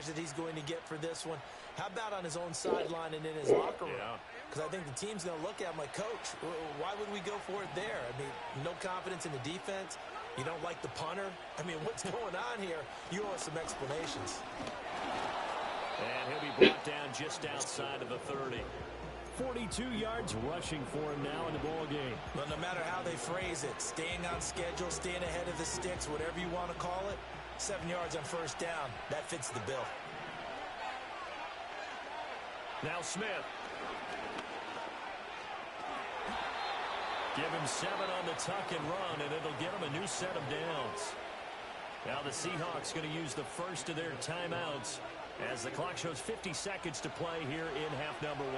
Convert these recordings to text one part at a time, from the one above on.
cash that he's going to get for this one. How about on his own sideline and in his locker room? Because I think the team's going to look at him like, Coach, why would we go for it there? I mean, no confidence in the defense. You don't like the punter. I mean, what's going on here? You owe us some explanations. And he'll be brought down just outside of the 30. 42 yards rushing for him now in the ball game. But no matter how they phrase it, staying on schedule, staying ahead of the sticks, whatever you want to call it, 7 yards on first down, that fits the bill. Now Smith. Give him 7 on the tuck and run, and it'll get him a new set of downs. Now the Seahawks going to use the first of their timeouts as the clock shows 50 seconds to play here in half number 1.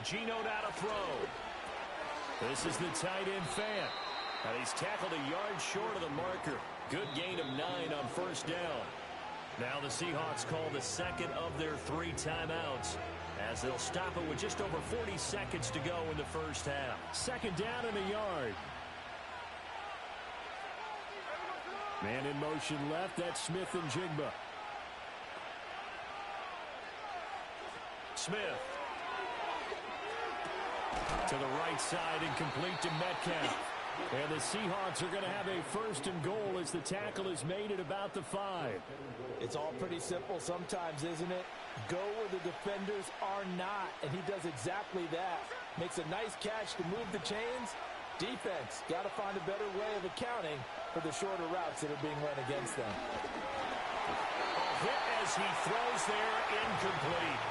Geno out to throw. This is the tight end Fant. And he's tackled a yard short of the marker. Good gain of 9 on first down. Now the Seahawks call the second of their 3 timeouts as they'll stop it with just over 40 seconds to go in the first half. Second down and a yard. Man in motion left. That's Smith and Jigba. Smith. To the right side and complete to Metcalf. And the Seahawks are going to have a first and goal as the tackle is made at about the 5. It's all pretty simple sometimes, isn't it? Go where the defenders are not, and he does exactly that. Makes a nice catch to move the chains. Defense, got to find a better way of accounting for the shorter routes that are being run against them. A hit as he throws there, incomplete.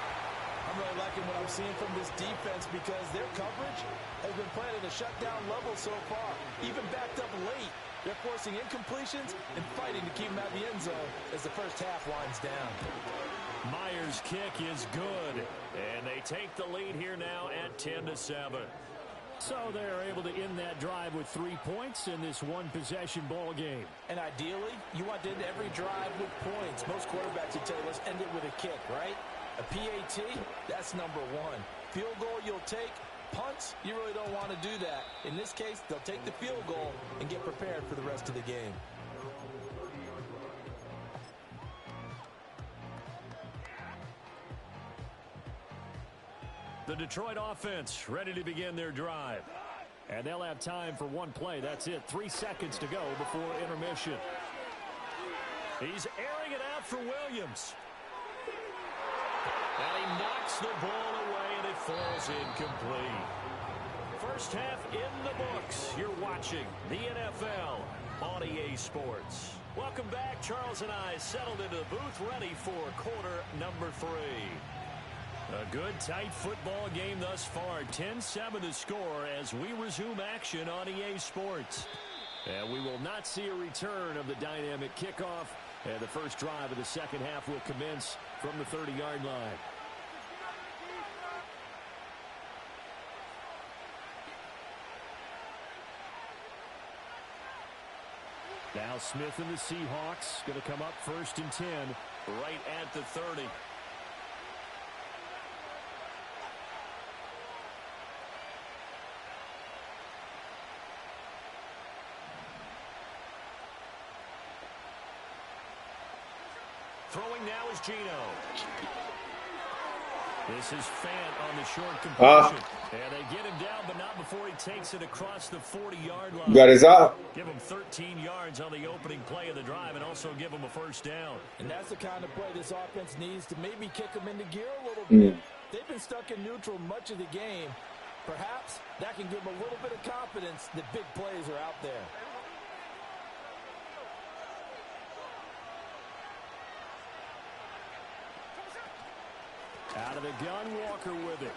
I'm really liking what I'm seeing from this defense because their coverage has been playing at a shutdown level so far. Even backed up late, they're forcing incompletions and fighting to keep them out of the end zone as the first half winds down. Myers' kick is good, and they take the lead here now at 10-7. So they're able to end that drive with 3 points in this one-possession ball game. And ideally, you want to end every drive with points. Most quarterbacks would tell you, let's end it with a kick, right? A PAT, that's number 1. Field goal, you'll take. Punts, you really don't want to do that. In this case, they'll take the field goal and get prepared for the rest of the game. The Detroit offense ready to begin their drive. And they'll have time for one play. That's it. 3 seconds to go before intermission. He's airing it out for Williams. And he knocks the ball away, and it falls incomplete. First half in the books. You're watching the NFL on EA Sports. Welcome back. Charles and I settled into the booth ready for quarter number 3. A good, tight football game thus far. 10-7 the score as we resume action on EA Sports. And we will not see a return of the dynamic kickoff. And the first drive of the second half will commence from the 30-yard line. Now Smith and the Seahawks going to come up first and 10. Right at the 30. Throwing now is Geno. This is Fant on the short completion. And they get him down, but not before he takes it across the 40-yard line. Got his out. Give him 13 yards on the opening play of the drive and also give him a first down. And that's the kind of play this offense needs to maybe kick them into gear a little bit. They've been stuck in neutral much of the game. Perhaps that can give them a little bit of confidence that big plays are out there. Out of the gun, Walker with it.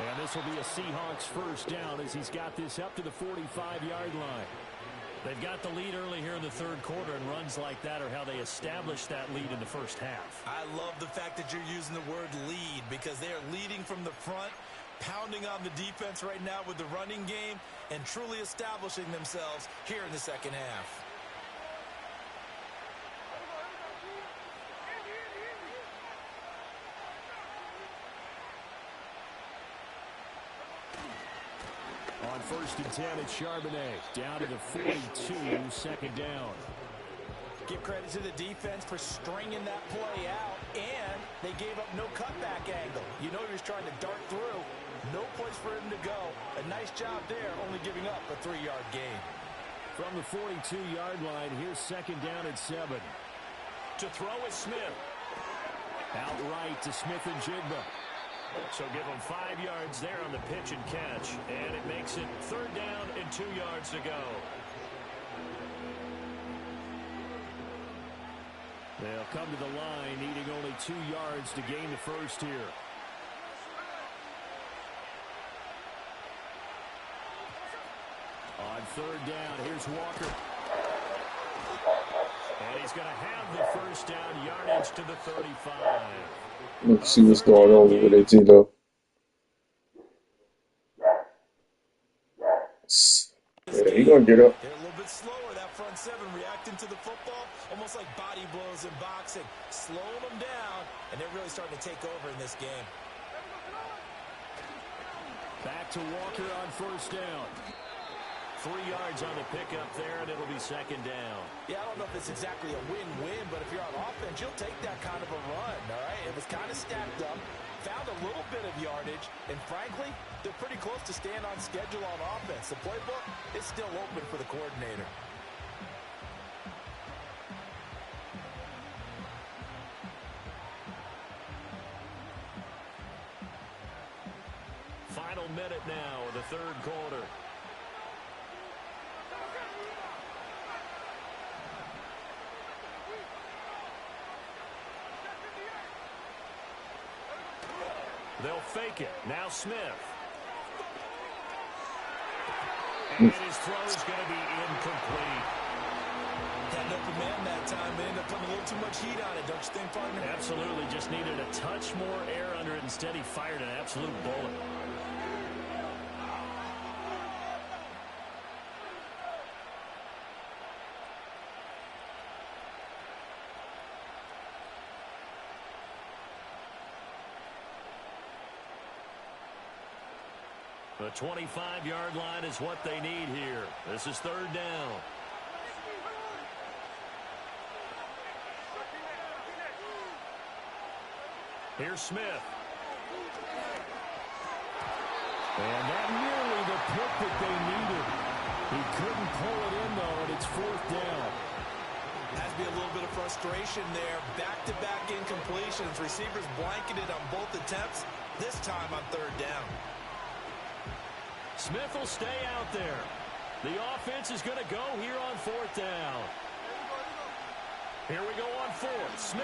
And this will be a Seahawks first down as he's got this up to the 45-yard line. They've got the lead early here in the third quarter, and runs like that are how they establish that lead in the first half. I love the fact that you're using the word lead because they are leading from the front, pounding on the defense right now with the running game, and truly establishing themselves here in the second half. On first and 10 at Charbonnet. Down to the 42, second down. Give credit to the defense for stringing that play out, and they gave up no cutback angle. You know he was trying to dart through. No place for him to go. A nice job there, only giving up a 3-yard gain. From the 42-yard line, here's second down at 7. To throw is Smith. Outright to Smith and Jigba. So give him 5 yards there on the pitch and catch. And it makes it third down and 2 yards to go. They'll come to the line, needing only 2 yards to gain the first here. On third down, here's Walker. And he's going to have the first down, yardage to the 35. Let's see what's going on with that Tito. Yeah, he's going to get up. They're a little bit slower, that front seven, reacting to the football, almost like body blows in boxing. Slowing them down, and they're really starting to take over in this game. Back to Walker on first down. 3 yards on the pickup there, and it'll be second down. Yeah, I don't know if it's exactly a win-win, but if you're on offense, you'll take that kind of a run, all right? It was kind of stacked up, found a little bit of yardage, and frankly, they're pretty close to staying on schedule on offense. The playbook is still open for the coordinator. Final minute now of the third quarter. They'll fake it. Now Smith. And his throw is going to be incomplete. Had an open man that time. They ended up putting a little too much heat on it, don't you think, partner? Absolutely. Just needed a touch more air under it. Instead, he fired an absolute bullet. The 25-yard line is what they need here. This is third down. Here's Smith. And that nearly the pick that they needed. He couldn't pull it in, though, and it's fourth down. Has to be a little bit of frustration there. Back-to-back incompletions. Receivers blanketed on both attempts, this time on third down. Smith will stay out there. The offense is going to go here on fourth down. Here we go on fourth. Smith.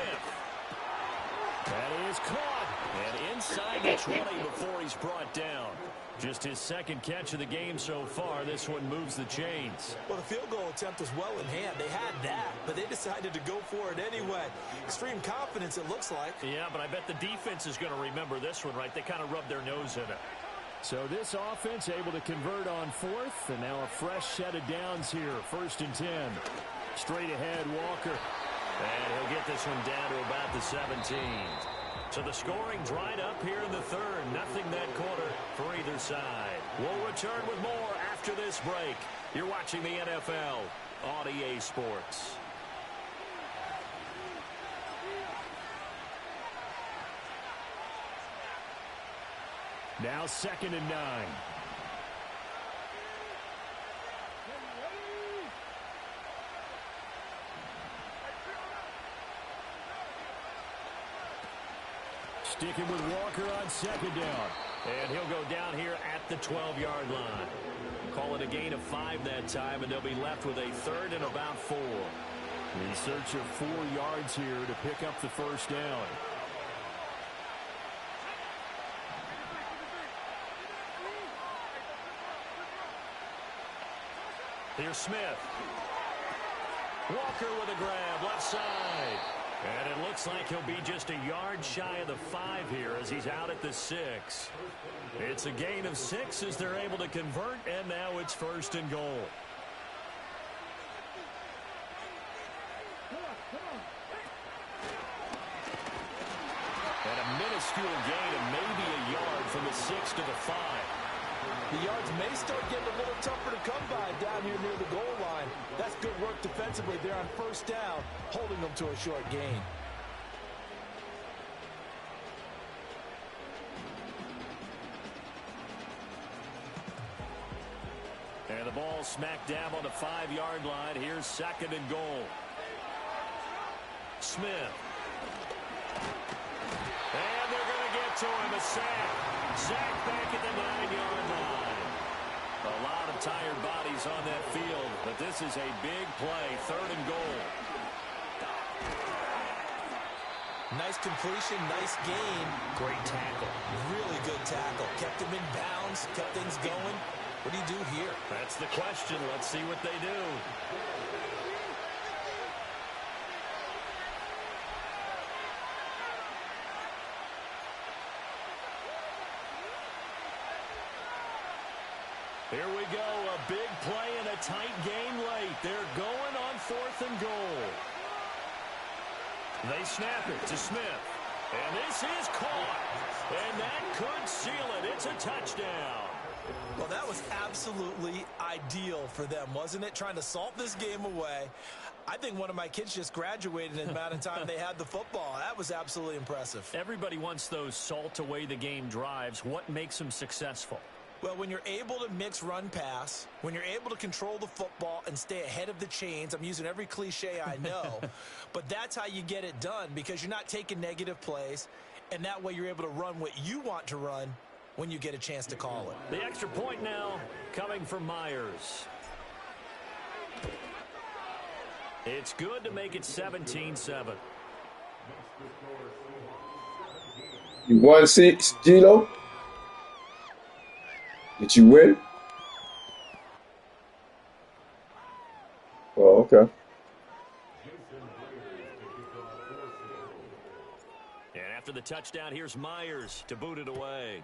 That is caught. And inside the 20 before he's brought down. Just his second catch of the game so far. This one moves the chains. Well, the field goal attempt was well in hand. They had that, but they decided to go for it anyway. Extreme confidence, it looks like. Yeah, but I bet the defense is going to remember this one, right? They kind of rubbed their nose in it. So this offense able to convert on fourth, and now a fresh set of downs here. First and 10. Straight ahead, Walker. And he'll get this one down to about the 17. So the scoring dried up here in the third. Nothing that quarter for either side. We'll return with more after this break. You're watching the NFL on EA Sports. Now second and 9. Sticking with Walker on second down. And he'll go down here at the 12-yard line. Call it a gain of 5 that time, and they'll be left with a third and about 4. In search of 4 yards here to pick up the first down. Here's Smith. Walker with a grab, left side. And it looks like he'll be just a yard shy of the 5 here as he's out at the 6. It's a gain of 6 as they're able to convert, and now it's first and goal. And a minuscule gain of maybe a yard from the 6 to the 5. The yards may start getting a little tougher to come by down here near the goal line. That's good work defensively there on first down, holding them to a short gain. And the ball smack dab on the 5-yard line. Here's 2nd and goal. Smith. And they're going to get to him. A sack. Sack back at the 9-yard line. A lot of tired bodies on that field, but this is a big play. 3rd and goal. Nice completion, nice gain. Great tackle. Really good tackle. Kept him in bounds, kept things going. What do you do here? That's the question. Let's see what they do. Here we go. A big play and a tight game late. They're going on 4th and goal. They snap it to Smith. And this is caught. And that could seal it. It's a touchdown. Well, that was absolutely ideal for them, wasn't it? Trying to salt this game away. I think one of my kids just graduated in the amount of time they had the football. That was absolutely impressive. Everybody wants those salt away the game drives. What makes them successful? Well, when you're able to mix run-pass, when you're able to control the football and stay ahead of the chains, I'm using every cliche I know, but that's how you get it done because you're not taking negative plays, and that way you're able to run what you want to run when you get a chance to call it. The extra point now coming from Myers. It's good to make it 17-7. You won 6, Gino? Did you win? Oh, okay. And after the touchdown, here's Myers to boot it away.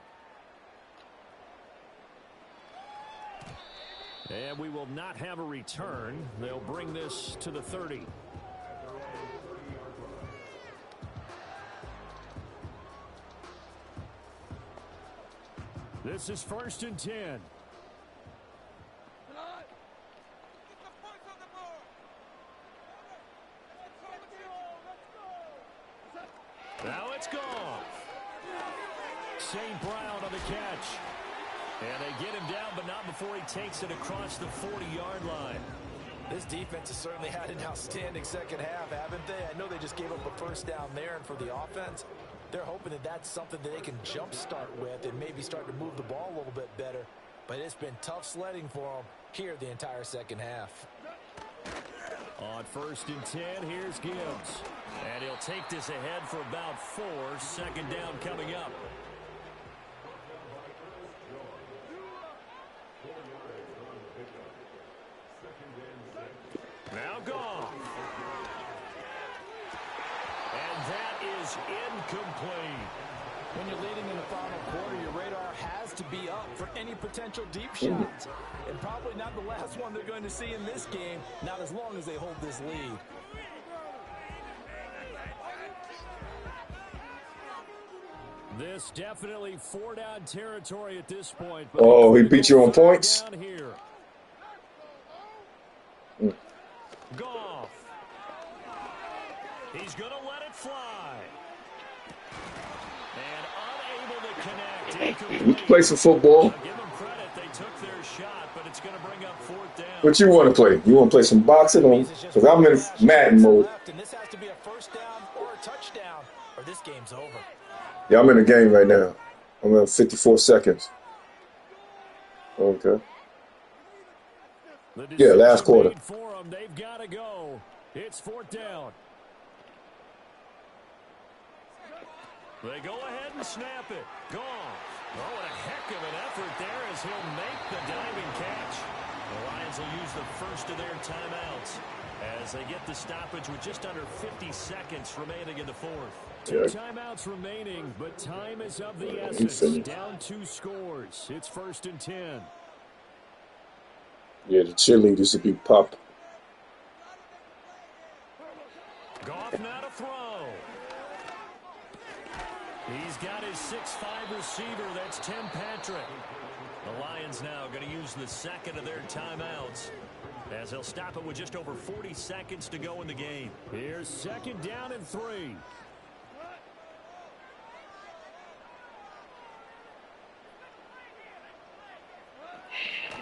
And we will not have a return. They'll bring this to the 30. This is 1st and 10. Now it's gone. St. Brown on the catch. And they get him down, but not before he takes it across the 40-yard line. This defense has certainly had an outstanding second half, haven't they? I know they just gave up a first down there, and for the offense, they're hoping that that's something that they can jumpstart with and maybe start to move the ball a little bit better. But it's been tough sledding for them here the entire second half. On 1st and 10, here's Gibbs. And he'll take this ahead for about 4. 2nd down coming up. Now gone. And that is incomplete. When you're leading in the final quarter, your radar has to be up for any potential deep shots. And probably not the last one they're going to see in this game, not as long as they hold this lead. This definitely 4-down territory at this point. Oh, he beat you on points? Here. Goff. He's going to let it fly. And unable to connect. You play some football. Give them credit. They took their shot, but it's going to bring up 4th down. What you want to play? You want to play some boxing? Because I'm in Madden mode. And this has to be a first down or a touchdown, or this game's over. Yeah, I'm in the game right now. I'm at 54 seconds. Okay. Yeah, last quarter. For them. They've got to go. It's 4th down. They go ahead and snap it. Gone. Oh, what a heck of an effort there as he'll make the diving catch. The Lions will use the first of their timeouts as they get the stoppage with just under 50 seconds remaining in the 4th. 2 timeouts remaining, but time is of the essence. Down 2 scores. It's 1st and 10. Yeah, the cheerleaders would be popped. Goff now to throw. He's got his 6'5" receiver. That's Tim Patrick. The Lions now going to use the second of their timeouts, as they'll stop it with just over 40 seconds to go in the game. Here's 2nd down and 3.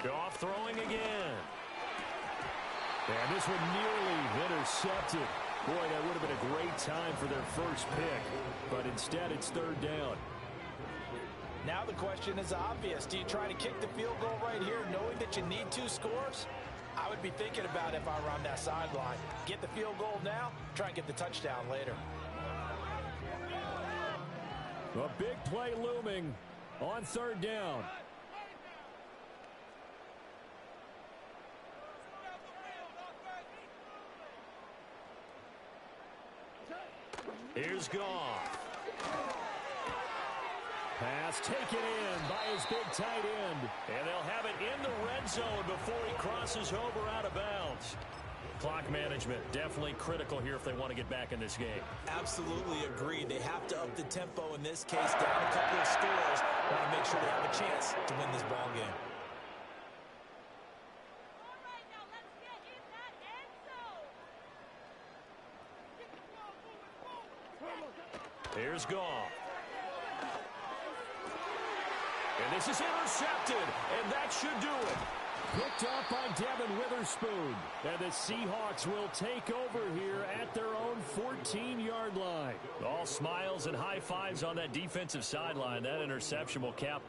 Goff throwing again. And this one nearly intercepted. Boy, that would have been a great time for their first pick. But instead, it's 3rd down. Now the question is obvious. Do you try to kick the field goal right here knowing that you need 2 scores? I would be thinking about it if I were on that sideline. Get the field goal now, try and get the touchdown later. A big play looming on 3rd down. Here's Goff. Pass taken in by his big tight end. And they'll have it in the red zone before he crosses over out of bounds. Clock management, definitely critical here if they want to get back in this game. Absolutely agree. They have to up the tempo in this case, down a couple of scores. Want to make sure they have a chance to win this ball game. Here's Goff. And this is intercepted, and that should do it. Picked up by Devin Witherspoon. And the Seahawks will take over here at their own 14-yard line. All smiles and high fives on that defensive sideline. That interception will cap.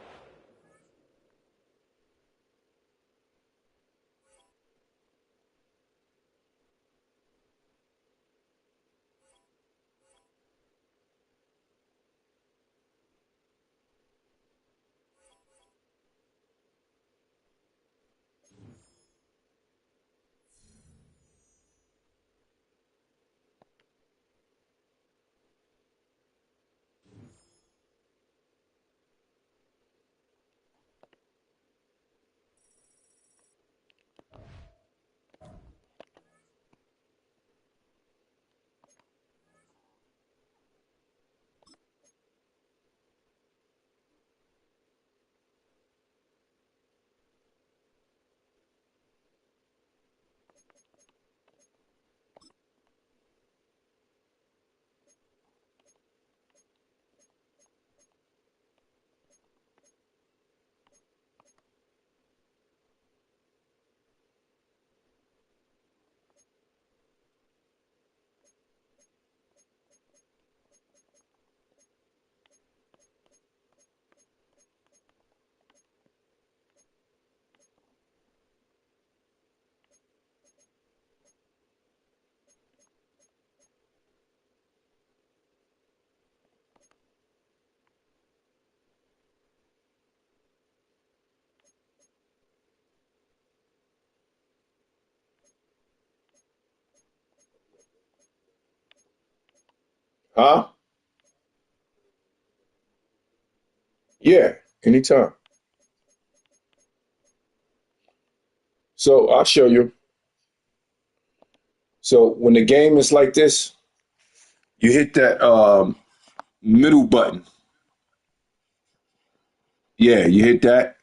Huh? Yeah, anytime. So I'll show you. So when the game is like this, you hit that middle button. Yeah, you hit that,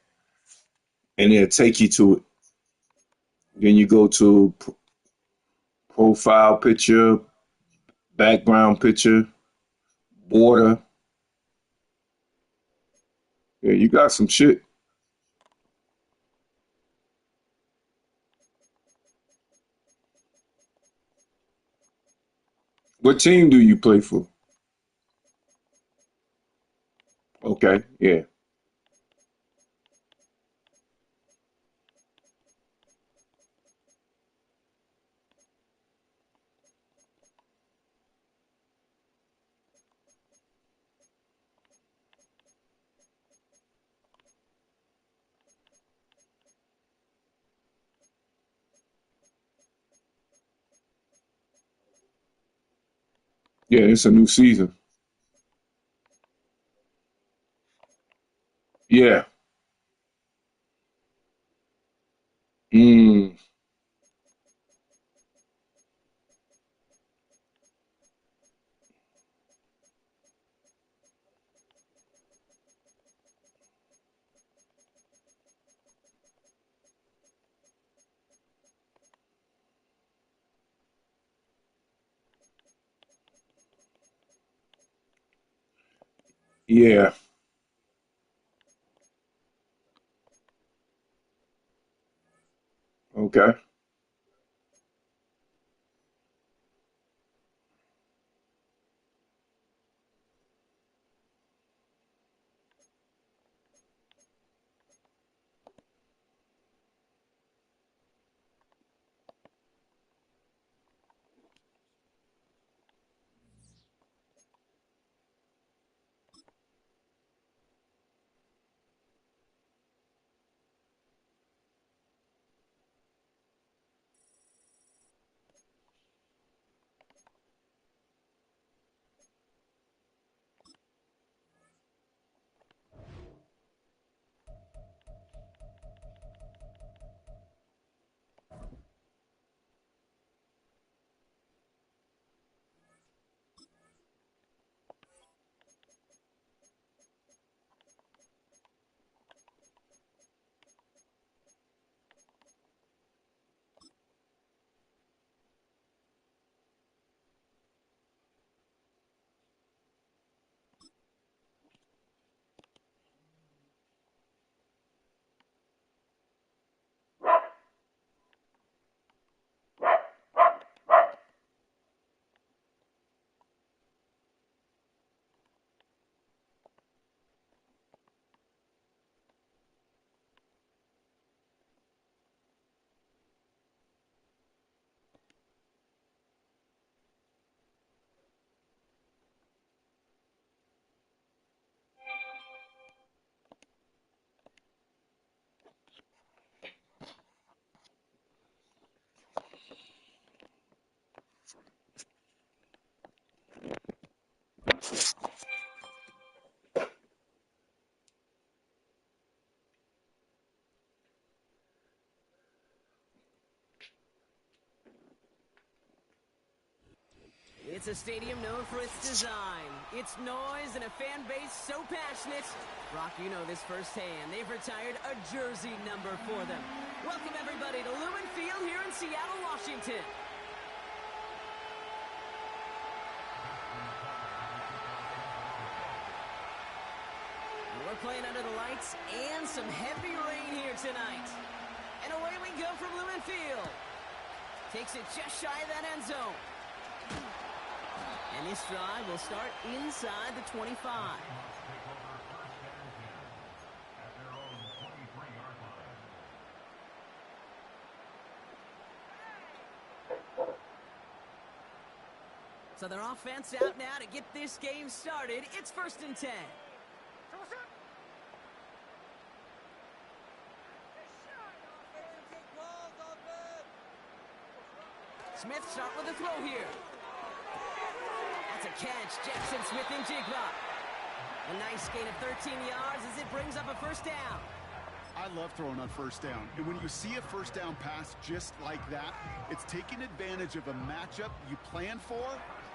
and it'll take you to it. Then you go to profile picture, background picture, border. Yeah, you got some shit. What team do you play for? Okay, yeah. Yeah, it's a new season. Yeah. Mm. Yeah. Okay. It's a stadium known for its design, its noise, and a fan base so passionate. Brock, you know this firsthand. They've retired a jersey number for them. Welcome, everybody, to Lumen Field here in Seattle, Washington. We're playing under the lights and some heavy rain here tonight. And away we go from Lumen Field. Takes it just shy of that end zone. And this drive will start inside the 25. So their offense out now to get this game started. It's 1st and 10. Smith start with a throw here. That's a catch. Jackson Smith-Njigba. A nice gain of 13 yards as it brings up a 1st down. I love throwing on 1st down. And when you see a 1st down pass just like that, it's taking advantage of a matchup you plan for,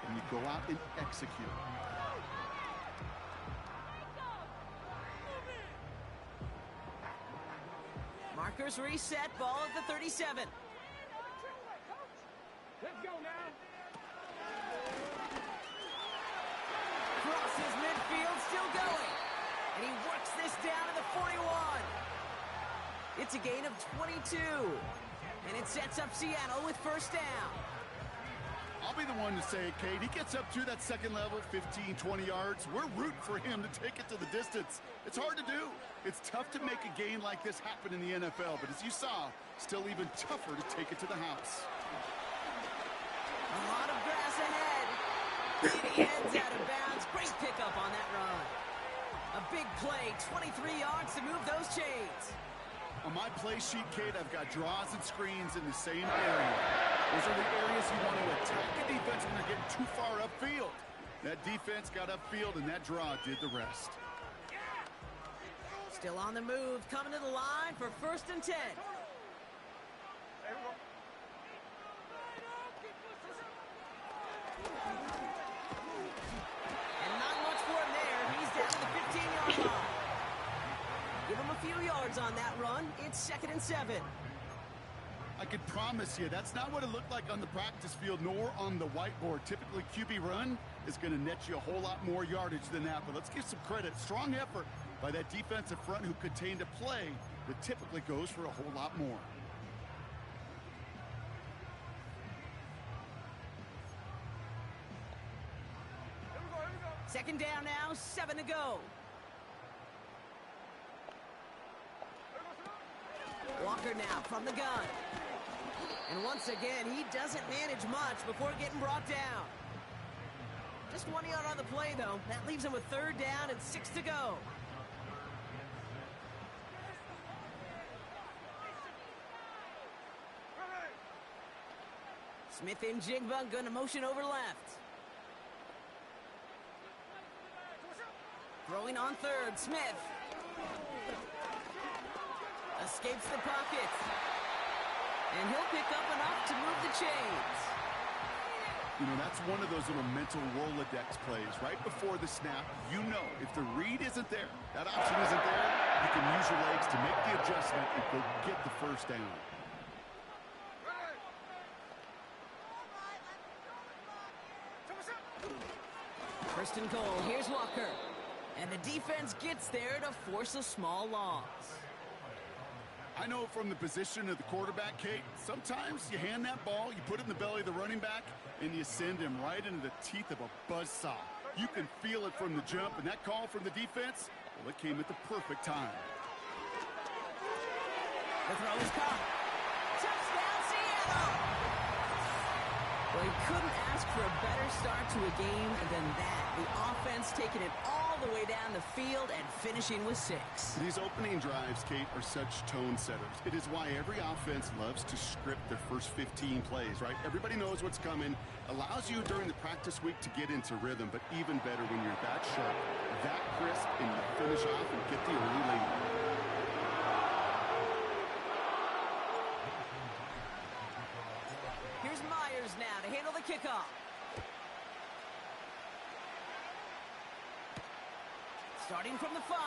and you go out and execute. Markers reset. Ball at the 37. Let's go now. Crosses midfield, still going. And he works this down to the 41. It's a gain of 22. And it sets up Seattle with 1st down. I'll be the one to say it, Kate. He gets up to that 2nd level, 15, 20 yards. We're rooting for him to take it to the distance. It's hard to do. It's tough to make a gain like this happen in the NFL. But as you saw, still even tougher to take it to the house. A lot of grass ahead. And he heads out of bounds. Great pickup on that run. A big play, 23 yards to move those chains. On my play sheet, Kate, I've got draws and screens in the same area. Those are the areas you want to attack a defense when they're getting too far upfield. That defense got upfield, and that draw did the rest. Still on the move, coming to the line for 1st and 10. Give him a few yards on that run. It's 2nd and 7. I I could promise you that's not what it looked like on the practice field nor on the whiteboard. Typically, QB run is going to net you a whole lot more yardage than that. But let's give some credit. Strong effort by that defensive front who contained a play that typically goes for a whole lot more. Second down now, 7 to go. Walker now from the gun. And once again, he doesn't manage much before getting brought down. Just 1 yard on the play, though. That leaves him with third down and 6 to go. Smith and Jigba going to motion over left. Throwing on third, Smith. Escapes the pocket. And he'll pick up enough to move the chains. You know, that's one of those little mental Rolodex plays. Right before the snap, you know if the read isn't there, that option isn't there, you can use your legs to make the adjustment and go get the first down. First and goal, here's Walker. And the defense gets there to force a small loss. I know from the position of the quarterback, Kate, sometimes you hand that ball, you put it in the belly of the running back, and you send him right into the teeth of a buzzsaw. You can feel it from the jump, and that call from the defense, well, it came at the perfect time. The throw is caught. Touchdown, Seattle! Well, he couldn't ask for a better start to a game than that. The offense taking it all the way down the field and finishing with 6. These opening drives, Kate, are such tone setters. It is why every offense loves to script their first 15 plays, right? Everybody knows what's coming. Allows you during the practice week to get into rhythm, but even better when you're that sharp, that crisp, and you finish off and get the early lead. Here's Myers now to handle the kickoff. Starting from the 5.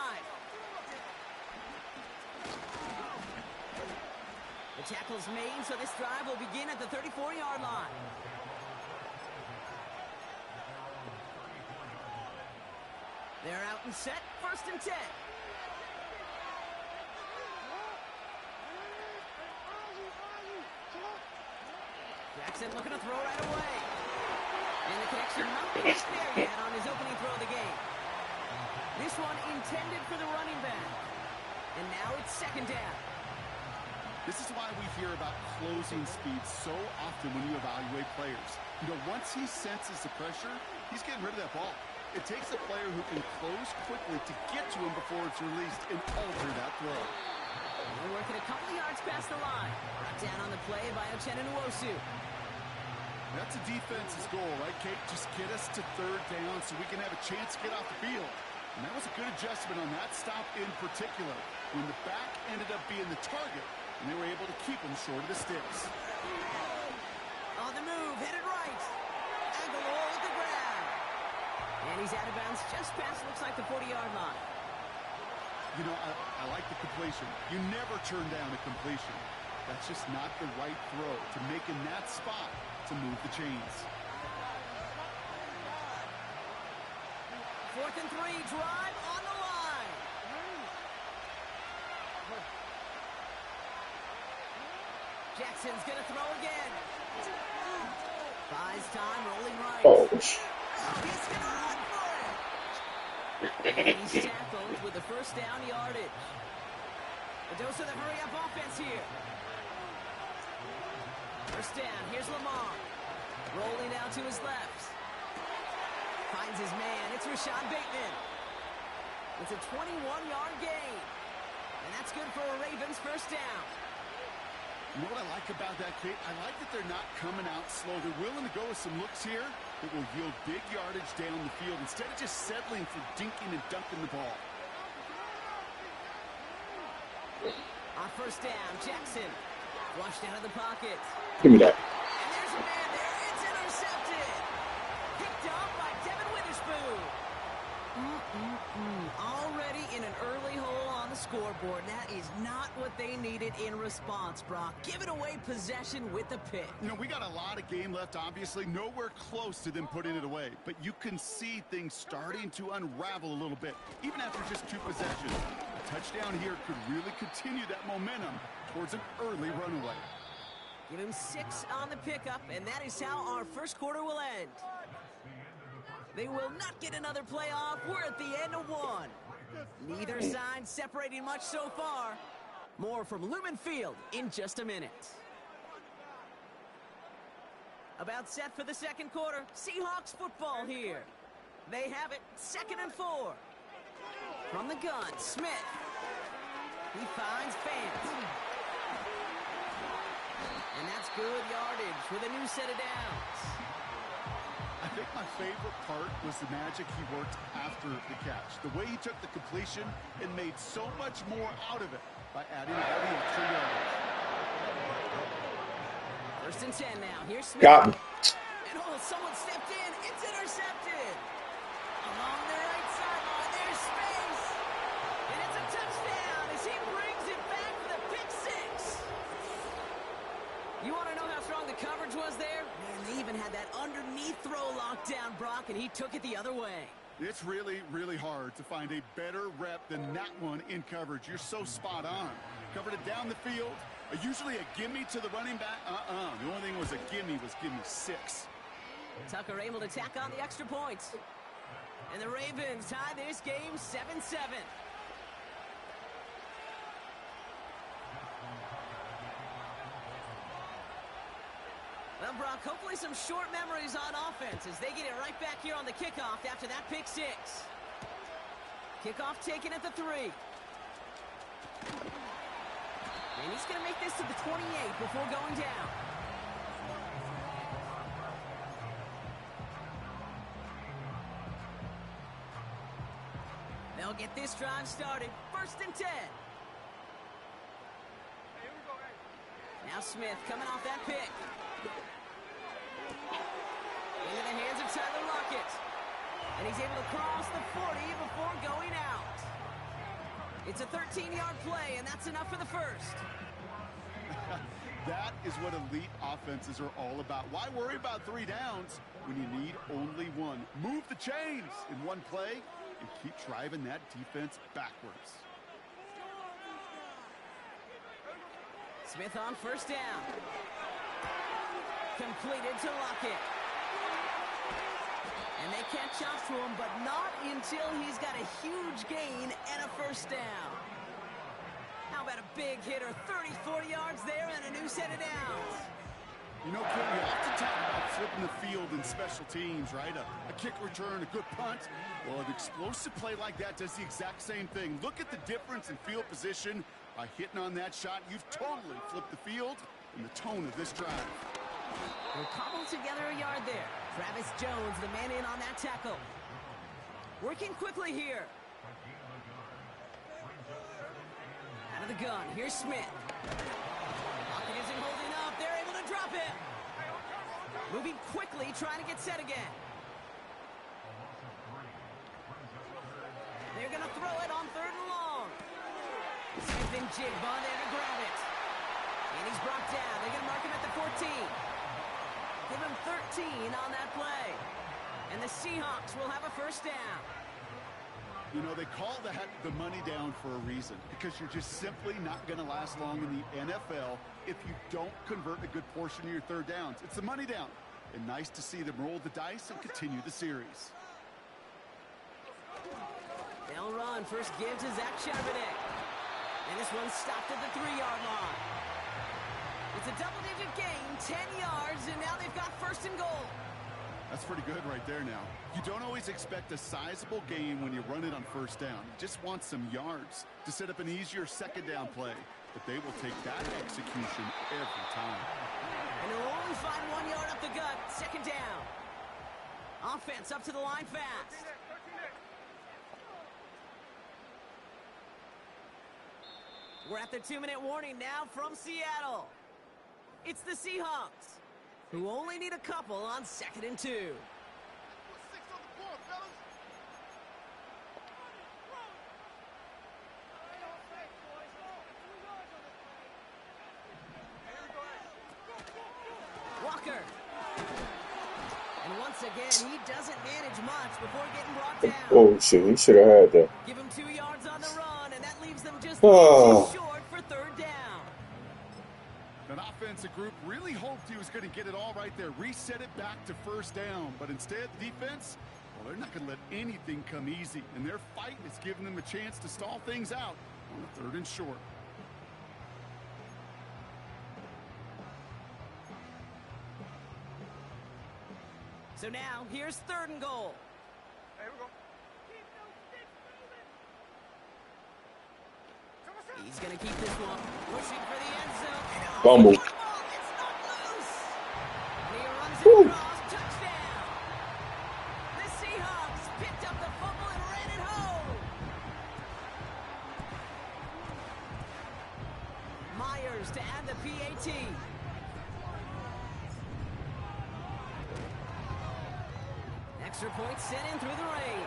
The tackle's made, so this drive will begin at the 34-yard line. They're out and set, 1st and 10. Jackson looking to throw right away. And the connection not quite there yet on his opening throw of the game. This one intended for the running back. And now it's 2nd down. This is why we hear about closing speed so often when you evaluate players. You know, once he senses the pressure, he's getting rid of that ball. It takes a player who can close quickly to get to him before it's released and alter that throw. We're working a couple yards past the line. Brought down on the play by Uchenna Nwosu. That's a defense's goal, right, Kate? Just get us to 3rd down so we can have a chance to get off the field. And that was a good adjustment on that stop in particular, when the back ended up being the target, and they were able to keep him short of the sticks. On the move, headed right. Aguilar with the grab. And he's out of bounds just past, looks like the 40-yard line. You know, I like the completion. You never turn down a completion. That's just not the right throw to make in that spot to move the chains. 4th and 3, drive on the line. Jackson's going to throw again. Buys time, rolling right. Oh, He's going to run for it. And he's tackled with the 1st down yardage. A dose of the hurry-up offense here. 1st down, here's Lamar. Rolling out to his left. Finds his man. It's Rashad Bateman. It's a 21-yard gain. And that's good for a Ravens 1st down. You know what I like about that, Kate? I like that they're not coming out slow. They're willing to go with some looks here that will yield big yardage down the field instead of just settling for dinking and dunking the ball. On 1st down, Jackson. Flushed out of the pocket. give me that. And there's a man there. It's intercepted. Picked up by Devin Witherspoon. Already in an early hole on the scoreboard. That is not what they needed in response, Brock. Giving away possession with the pick. You know, we got a lot of game left, obviously. Nowhere close to them putting it away. But you can see things starting to unravel a little bit, even after just 2 possessions. A touchdown here could really continue that momentum towards an early runaway. Give him 6 on the pickup, and that is how our first quarter will end. They will not get another play off. We're at the end of 1. Neither side separating much so far. More from Lumen Field in just a minute. About set for the second quarter. Seahawks football here. They have it, 2nd and 4. From the gun, Smith. He finds Fant. And that's good yardage with a new set of downs. I think my favorite part was the magic he worked after the catch. The way he took the completion and made so much more out of it by adding all the extra yards. 1st and 10 now. Here's Smith. Got me. And someone stepped in. It's intercepted. Along the right sideline, there's space. And it's a touchdown as he brings it back for the pick 6. You want to know how strong the coverage was there? Man, they even had that underneath throw locked down, Brock, and he took it the other way. It's really, really hard to find a better rep than that one in coverage. You're so spot on. Covered it down the field. Usually a gimme to the running back. The only thing was a gimme 6. Tucker able to tack on the extra points. And the Ravens tie this game 7-7. Well, Brock, hopefully some short memories on offense as they get it right back here on the kickoff after that pick 6. Kickoff taken at the 3. And he's going to make this to the 28 before going down. They'll get this drive started. 1st and 10. Now Smith coming off that pick. Into the hands of Tyler Lockett. And he's able to cross the 40 before going out. It's a 13-yard play, and that's enough for the 1st. That is what elite offenses are all about. Why worry about 3 downs when you need only 1? Move the chains in 1 play and keep driving that defense backwards. Smith on 1st down. Completed to Lockett. And they can't chop to him, but not until he's got a huge gain and a 1st down. How about a big hitter, 30, 40 yards there and a new set of downs. You know, Kim, we often talk about flipping the field in special teams, right? A kick return, a good punt. Well, an explosive play like that does the exact same thing. Look at the difference in field position. By hitting on that shot, you've totally flipped the field and the tone of this drive. We'll cobble together a yard there. Travis Jones, the man in on that tackle. Working quickly here. Out of the gun, here's Smith. Lockett isn't holding up. They're able to drop him. Moving quickly, trying to get set again. They're going to throw it on 3rd and long. Smith and Jigba there to grab it. And he's brought down. They're going to mark him at the 14. Give him 13 on that play. And the Seahawks will have a 1st down. You know, they call that the money down for a reason, because you're just simply not going to last long in the NFL if you don't convert a good portion of your 3rd downs. It's the money down. And nice to see them roll the dice and continue the series. They'll run. First give to Zach Charbonnet. And this one's stopped at the 3-yard line. It's a double-digit gain, 10 yards, and now they've got 1st and goal. That's pretty good right there now. You don't always expect a sizable gain when you run it on 1st down. You just want some yards to set up an easier 2nd down play. But they will take that execution every time. And they'll only find 1 yard up the gut, 2nd down. Offense up to the line fast. We're at the 2-minute warning now from Seattle. It's the Seahawks, who only need a couple on 2nd and 2. once again, he doesn't manage much before getting brought down. Oh, shit. He should have had that. Give him 2 yards on the run, and that leaves them just Oh. inches short for third down. That offensive group really hoped he was going to get it all right there, reset it back to first down. But instead, defense, well, they're not going to let anything come easy. And their fight is giving them a chance to stall things out on a 3rd and short. So now, here's 3rd and goal. There we go. He's going to keep this one, pushing for the end zone. Fumble. It's not loose. And he runs it across, touchdown. The Seahawks picked up the fumble and ran it home. Myers to add the PAT. Extra point sent in through the rain.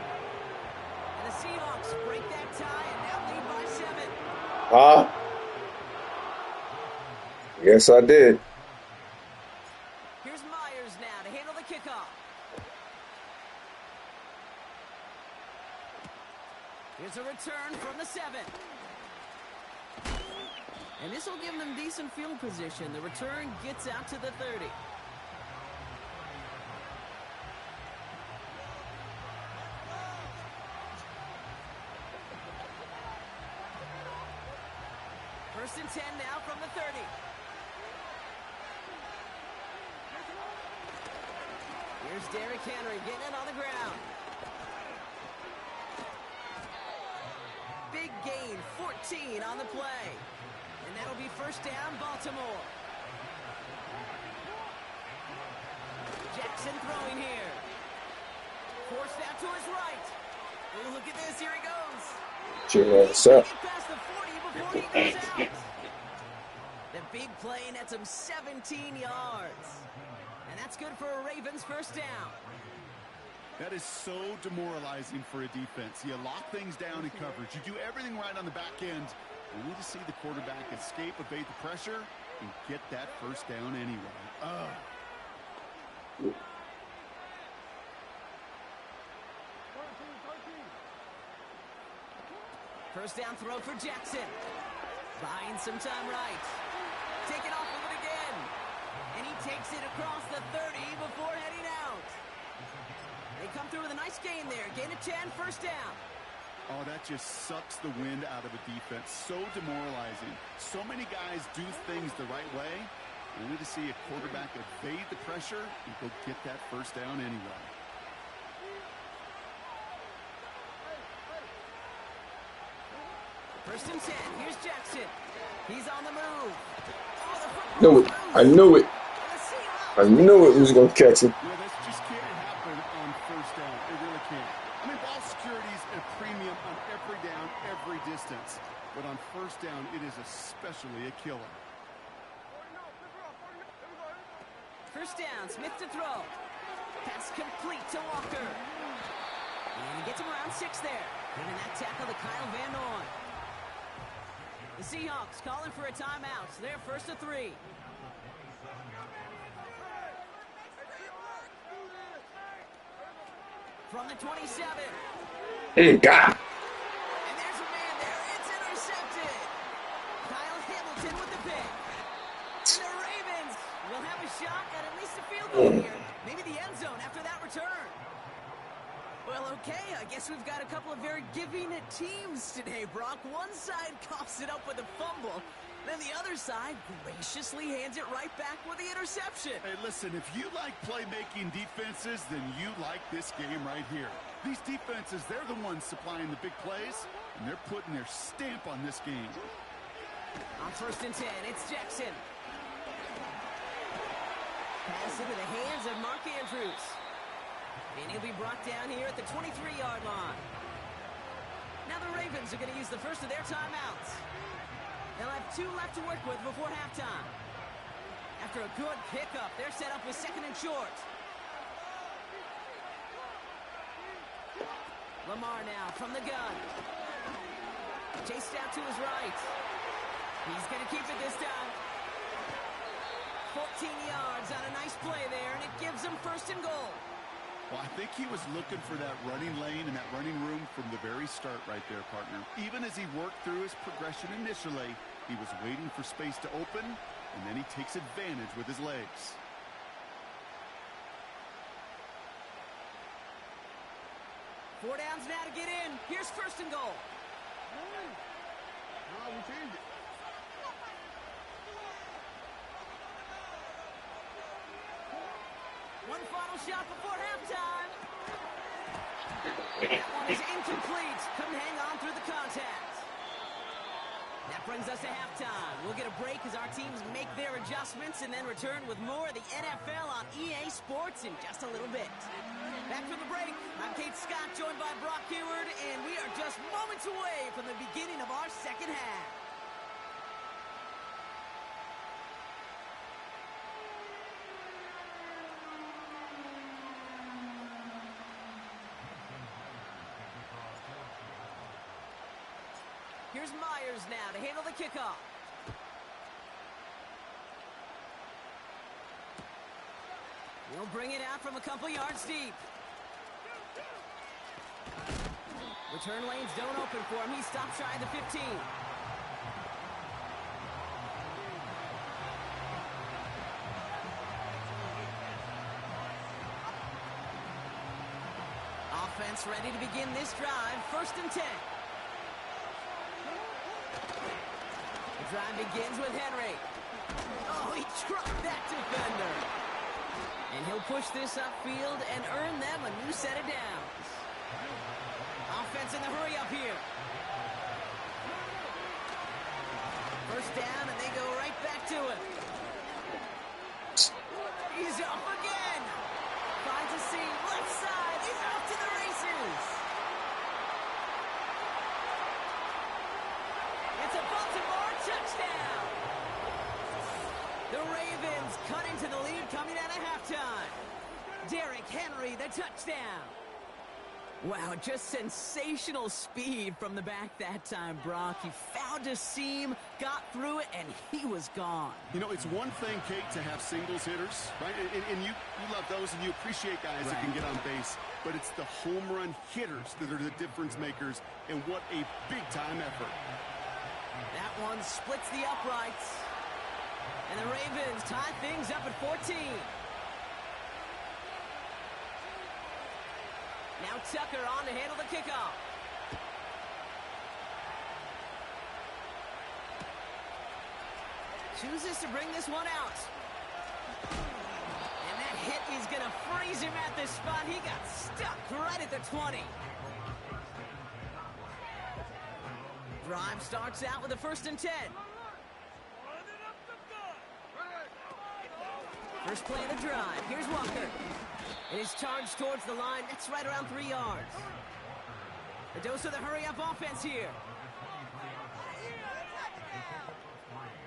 And the Seahawks break that tie and now lead by 7. Huh? Yes, I did. Here's Myers now to handle the kickoff. Here's a return from the 7. And this will give them decent field position. The return gets out to the 30. First and 10 now from the 30. Here's Derrick Henry getting it on the ground. Big gain, 14 on the play. And that'll be first down, Baltimore. Jackson throwing here. Forced out to his right. Oh, look at this, here he goes. Check this out. Get past the 40 before he goes out. The big play nets him 17 yards. And that's good for a Ravens first down. That is so demoralizing for a defense. You lock things down in coverage. You do everything right on the back end. You need to see the quarterback escape, evade the pressure, and get that first down anyway. First down throw for Jackson. Buying some time right. Taking off with it again. And he takes it across the 30 before heading out. They come through with a nice gain there. Gain of 10, first down. Oh, that just sucks the wind out of a defense. So demoralizing. So many guys do things the right way. We need to see a quarterback evade the pressure and go get that first down anyway. First and 10. Here's Jackson. He's on the move. Knew it. I knew it. I knew it was going to catch him. Yeah, this just can't happen on first down. It really can't. I mean, ball security is a premium on every down, every distance. But on first down, it is especially a killer. First down, Smith to throw. Pass complete to Walker. And he gets him around 6 there. Giving that tackle to Kyle Van Noy. The Seahawks calling for a timeout. So they're first to 3. From the 27. Hey, God. And there's a man there. It's intercepted. Kyle Hamilton with the pick. And the Ravens will have a shot at least a field goal here. Maybe the end zone after that return. Well, okay, I guess we've got a couple of very giving teams today, Brock. One side coughs it up with a fumble. Then the other side graciously hands it right back with the interception. Hey, listen, if you like playmaking defenses, then you like this game right here. These defenses, they're the ones supplying the big plays, and they're putting their stamp on this game. On first and 10, it's Jackson. Pass into the hands of Mark Andrews. And he'll be brought down here at the 23-yard line. Now the Ravens are going to use the first of their timeouts. They'll have 2 left to work with before halftime. After a good pickup, they're set up with second and short. Lamar now from the gun. Chased out to his right. He's going to keep it this time. 14 yards on a nice play there, and it gives them first and goal. Well, I think he was looking for that running lane and that running room from the very start right there, partner. Even as he worked through his progression initially, he was waiting for space to open, and then he takes advantage with his legs. Four downs now to get in. Here's first and goal. Oh, we changed it. One final shot before halftime. That one is incomplete. Couldn't hang on through the contact. That brings us to halftime. We'll get a break as our teams make their adjustments and then return with more of the NFL on EA Sports in just a little bit. Back from the break, I'm Kate Scott, joined by Brock Heward, and we are just moments away from the beginning of our second half. Here's Myers now to handle the kickoff. He'll bring it out from a couple yards deep. Return lanes don't open for him. He stops shy of the 15. Offense ready to begin this drive. First and 10. The drive begins with Henry. Oh, he trucked that defender. And he'll push this upfield and earn them a new set of downs. Offense in the hurry up here. First down, and they go right back to him. He's off again. Finds a seam, left side. He's off to the races. It's a Baltimore touchdown. The Ravens cut into the lead coming out of halftime. Derrick Henry, the touchdown. Wow, just sensational speed from the back that time, Brock. He found a seam, got through it, and he was gone. You know, it's one thing, Kate, to have singles hitters, right? And you love those, and you appreciate guys that can get on base. But it's the home run hitters that are the difference makers, and what a big-time effort. That one splits the uprights. And the Ravens tie things up at 14. Now Tucker on to handle the kickoff. Chooses to bring this one out. And that hit is going to freeze him at this spot. He got stuck right at the 20. Drive starts out with a first and 10. First play of the drive. Here's Walker. And he's charged towards the line. That's right around 3 yards. A dose of the hurry-up offense here.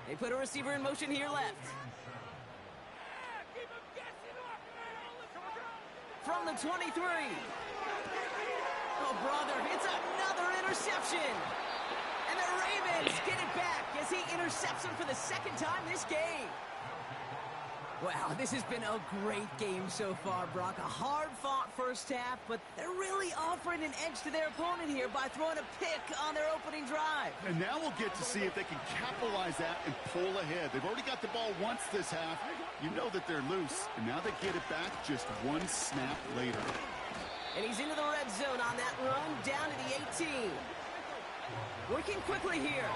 They put a receiver in motion here left. From the 23. Oh, brother, it's another interception. And the Ravens get it back as he intercepts him for the second time this game. Wow, this has been a great game so far, Brock. A hard-fought first half, but they're really offering an edge to their opponent here by throwing a pick on their opening drive. And now we'll get to see if they can capitalize that and pull ahead. They've already got the ball once this half. You know that they're loose, and now they get it back just one snap later. And he's into the red zone on that run, down to the 18. Working quickly here.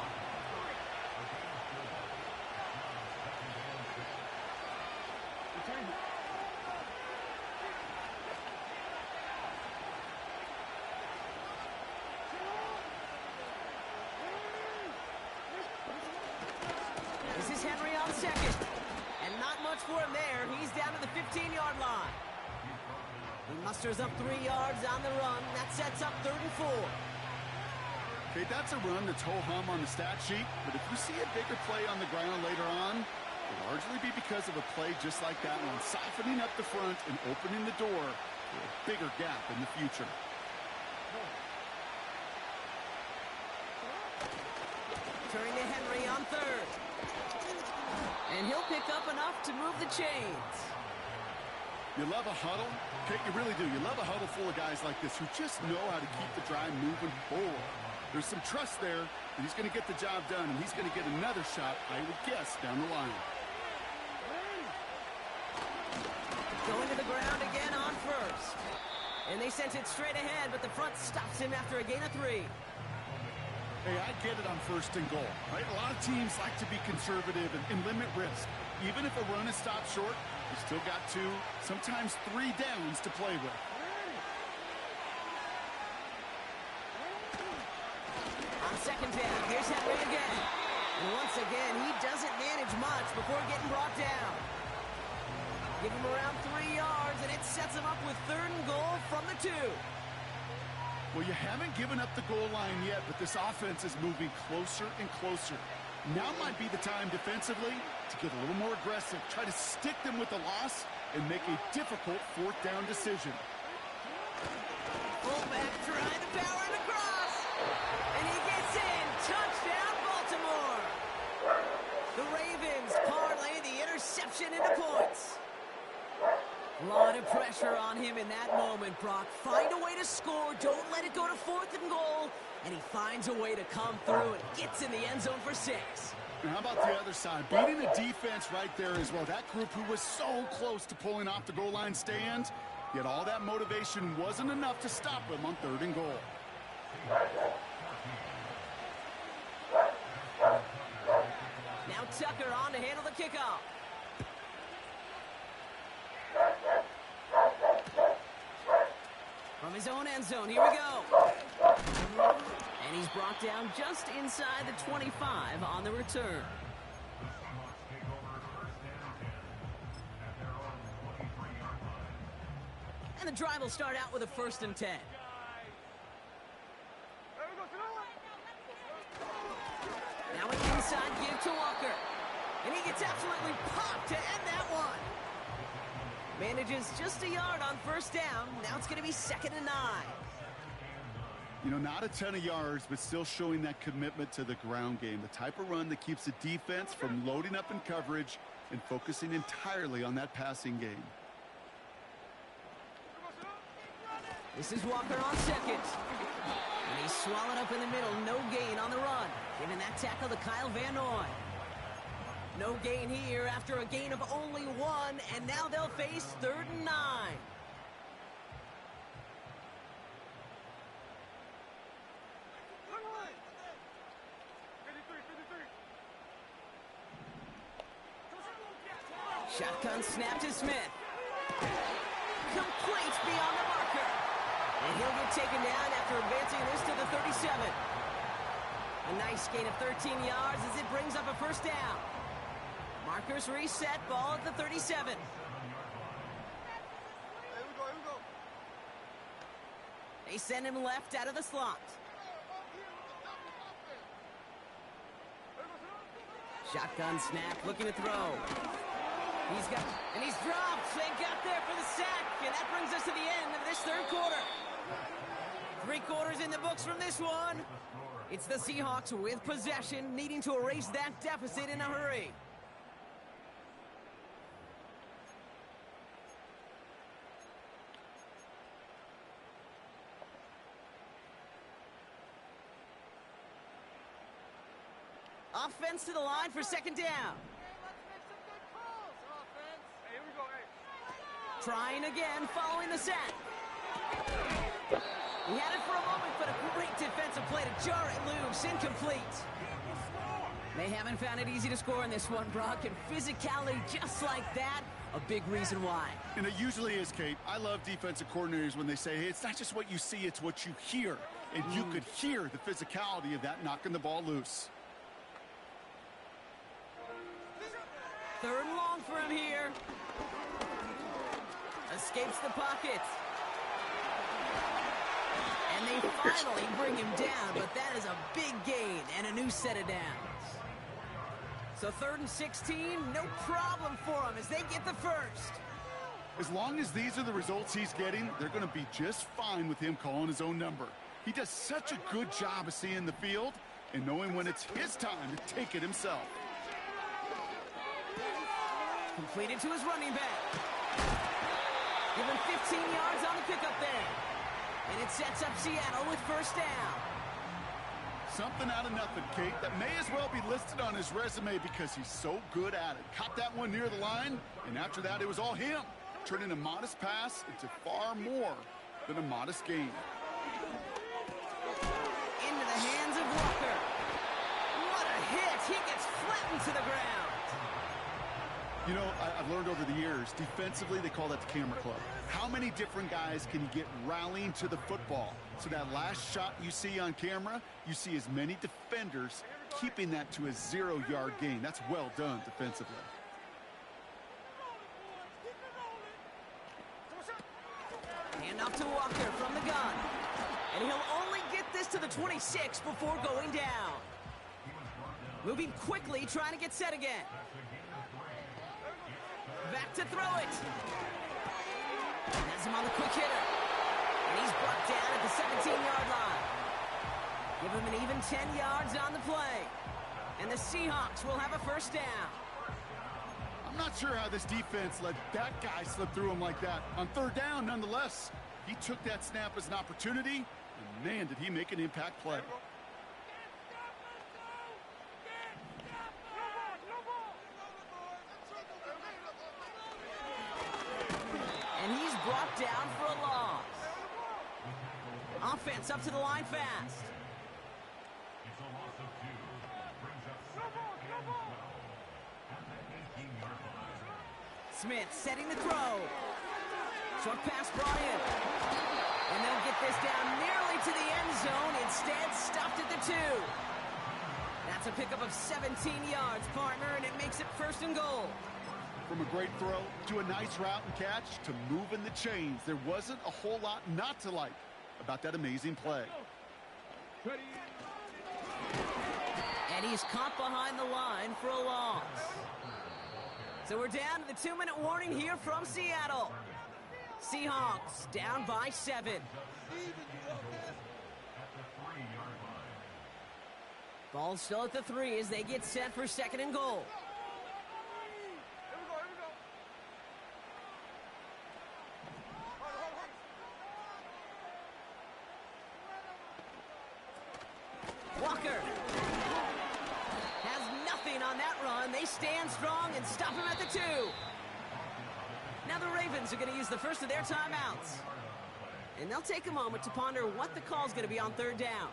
This is Henry on second. And not much for him there. He's down to the 15-yard line. He musters up 3 yards on the run. That sets up 3rd and 4. Okay, that's a run that's ho-hum on the stat sheet, but if you see a bigger play on the ground later on, it'll largely be because of a play just like that one, softening up the front and opening the door for a bigger gap in the future. Turning to Henry on 3rd. And he'll pick up enough to move the chains. You love a huddle? Okay, you really do. You love a huddle full of guys like this who just know how to keep the drive moving forward. There's some trust there that he's going to get the job done, and he's going to get another shot, I would guess, down the line. Going to the ground again on first. And they sent it straight ahead, but the front stops him after a gain of 3. Hey, I get it on 1st and goal, right? A lot of teams like to be conservative and limit risk. Even if a run is stopped short, you still got 2, sometimes 3 downs to play with. On 2nd down, here's Henry again. And once again, he doesn't manage much before getting brought down. Give him around 3 yards, and it sets him up with 3rd and goal from the 2. Well, you haven't given up the goal line yet, but this offense is moving closer and closer. Now might be the time defensively to get a little more aggressive, try to stick them with the loss, and make a difficult 4th down decision. Fullback trying to power it across. And he gets in. Touchdown, Baltimore. The Ravens parlay the interception into points. A lot of pressure on him in that moment, Brock. Find a way to score. Don't let it go to 4th and goal. And he finds a way to come through and gets in the end zone for 6. And how about the other side? Beating the defense right there as well. That group who was so close to pulling off the goal line stand, yet all that motivation wasn't enough to stop him on 3rd and goal. Now Tucker on to handle the kickoff. From his own end zone, here we go. And he's brought down just inside the 25 on the return. And the drive will start out with a 1st and 10. Now an inside give to Walker. And he gets absolutely popped to end that one. Manages just a yard on 1st down. Now it's going to be 2nd and 9. You know, not a ton of yards, but still showing that commitment to the ground game. The type of run that keeps the defense from loading up in coverage and focusing entirely on that passing game. This is Walker on 2nd. And he's swallowed up in the middle. No gain on the run. Giving that tackle to Kyle Van Noy. No gain here after a gain of only 1, and now they'll face 3rd and 9. Shotgun snap to Smith. Complete beyond the marker. And he'll get taken down after advancing this to the 37. A nice gain of 13 yards as it brings up a 1st down. Markers reset, ball at the 37. They send him left out of the slot. Shotgun snap, looking to throw. He's dropped. They got there for the sack, and that brings us to the end of this 3rd quarter. 3 quarters in the books from this one. It's the Seahawks with possession, needing to erase that deficit in a hurry. Offense to the line for 2nd down. Trying again, following the sack. He had it for a moment, but a great defensive play to jar it loose. Incomplete. They haven't found it easy to score in this one, Brock, and physicality just like that, a big reason why. And it usually is, Kate. I love defensive coordinators when they say, hey, it's not just what you see, it's what you hear. And you could hear the physicality of that knocking the ball loose. 3rd and long for him here. Escapes the pocket. And they finally bring him down, but that is a big gain and a new set of downs. So 3rd and 16, no problem for him as they get the 1st. As long as these are the results he's getting, they're going to be just fine with him calling his own number. He does such a good job of seeing the field and knowing when it's his time to take it himself. Completed to his running back. Give him 15 yards on the pickup there. And it sets up Seattle with first down. Something out of nothing, Kate, that may as well be listed on his resume because he's so good at it. Caught that one near the line, and after that, it was all him. Turning a modest pass into far more than a modest gain. Into the hands of Walker. What a hit. He gets flattened to the ground. You know, I've learned over the years, defensively, they call that the camera club. How many different guys can you get rallying to the football? So that last shot you see on camera, you see as many defenders keeping that to a 0-yard gain. That's well done defensively. Hand off to Walker from the gun. And he'll only get this to the 26 before going down. Moving quickly, trying to get set again. Back to throw it. Has him on the quick hitter. And he's brought down at the 17-yard line. Give him an even 10 yards on the play. And the Seahawks will have a first down. I'm not sure how this defense let that guy slip through him like that. On third down, nonetheless, he took that snap as an opportunity, and man, did he make an impact play. And he's brought down for a loss. Offense up to the line fast. Smith setting the throw. Short pass brought in. And they'll get this down nearly to the end zone. Instead, stopped at the 2. That's a pickup of 17 yards, partner, and it makes it first and goal. From a great throw to a nice route and catch to moving the chains, there wasn't a whole lot not to like about that amazing play. And he's caught behind the line for a loss. So we're down to the 2-minute warning here from Seattle. Seahawks down by 7. Ball still at the 3 as they get set for second and goal. Walker has nothing on that run. They stand strong and stop him at the 2. Now the Ravens are going to use the first of their timeouts. And they'll take a moment to ponder what the call is going to be on third down.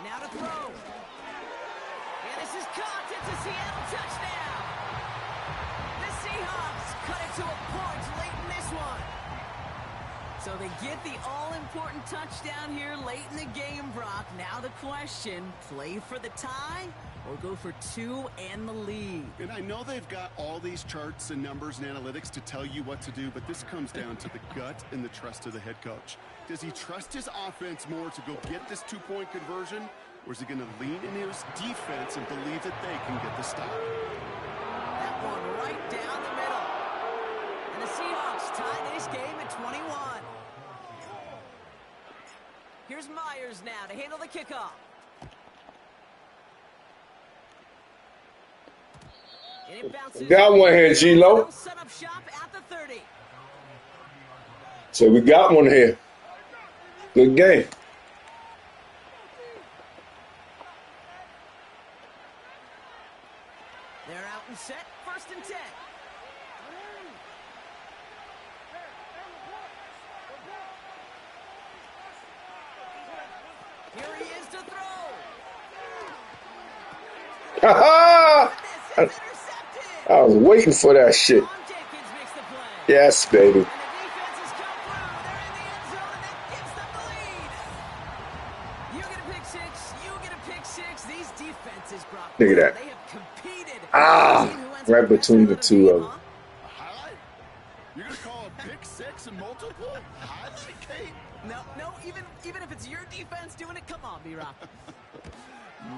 Now to throw. And this is caught. It's a Seattle touchdown. The Seahawks cut it to a point late in this one. So they get the all-important touchdown here late in the game, Brock. Now the question, play for the tie or go for 2 and the lead? And I know they've got all these charts and numbers and analytics to tell you what to do, but this comes down to the gut and the trust of the head coach. Does he trust his offense more to go get this 2-point conversion, or is he going to lean into his defense and believe that they can get the stop? That one right down the middle. And the Seahawks tie this game at 21. Here's Myers now to handle the kickoff. And it bounces. Got one here, G-Lo. Set up shop at the 30. So we got one here. Good game. They're out and set. First and 10. Here he is to throw. Ha This is intercepted. I was waiting for that shit. Tom Jenkins makes the play. Yes, baby. And the defense has come through. They're in the end zone, and that gives them the lead. You get a pick six. You get a pick six. These defenses, Brock, Look at that. they have competed. Ah, Team who ends right up between the best out two of of them. A highlight? You're going to call a pick six and multiple? Highlight, Kate? No, even if it's your defense doing it, come on, B-Rock.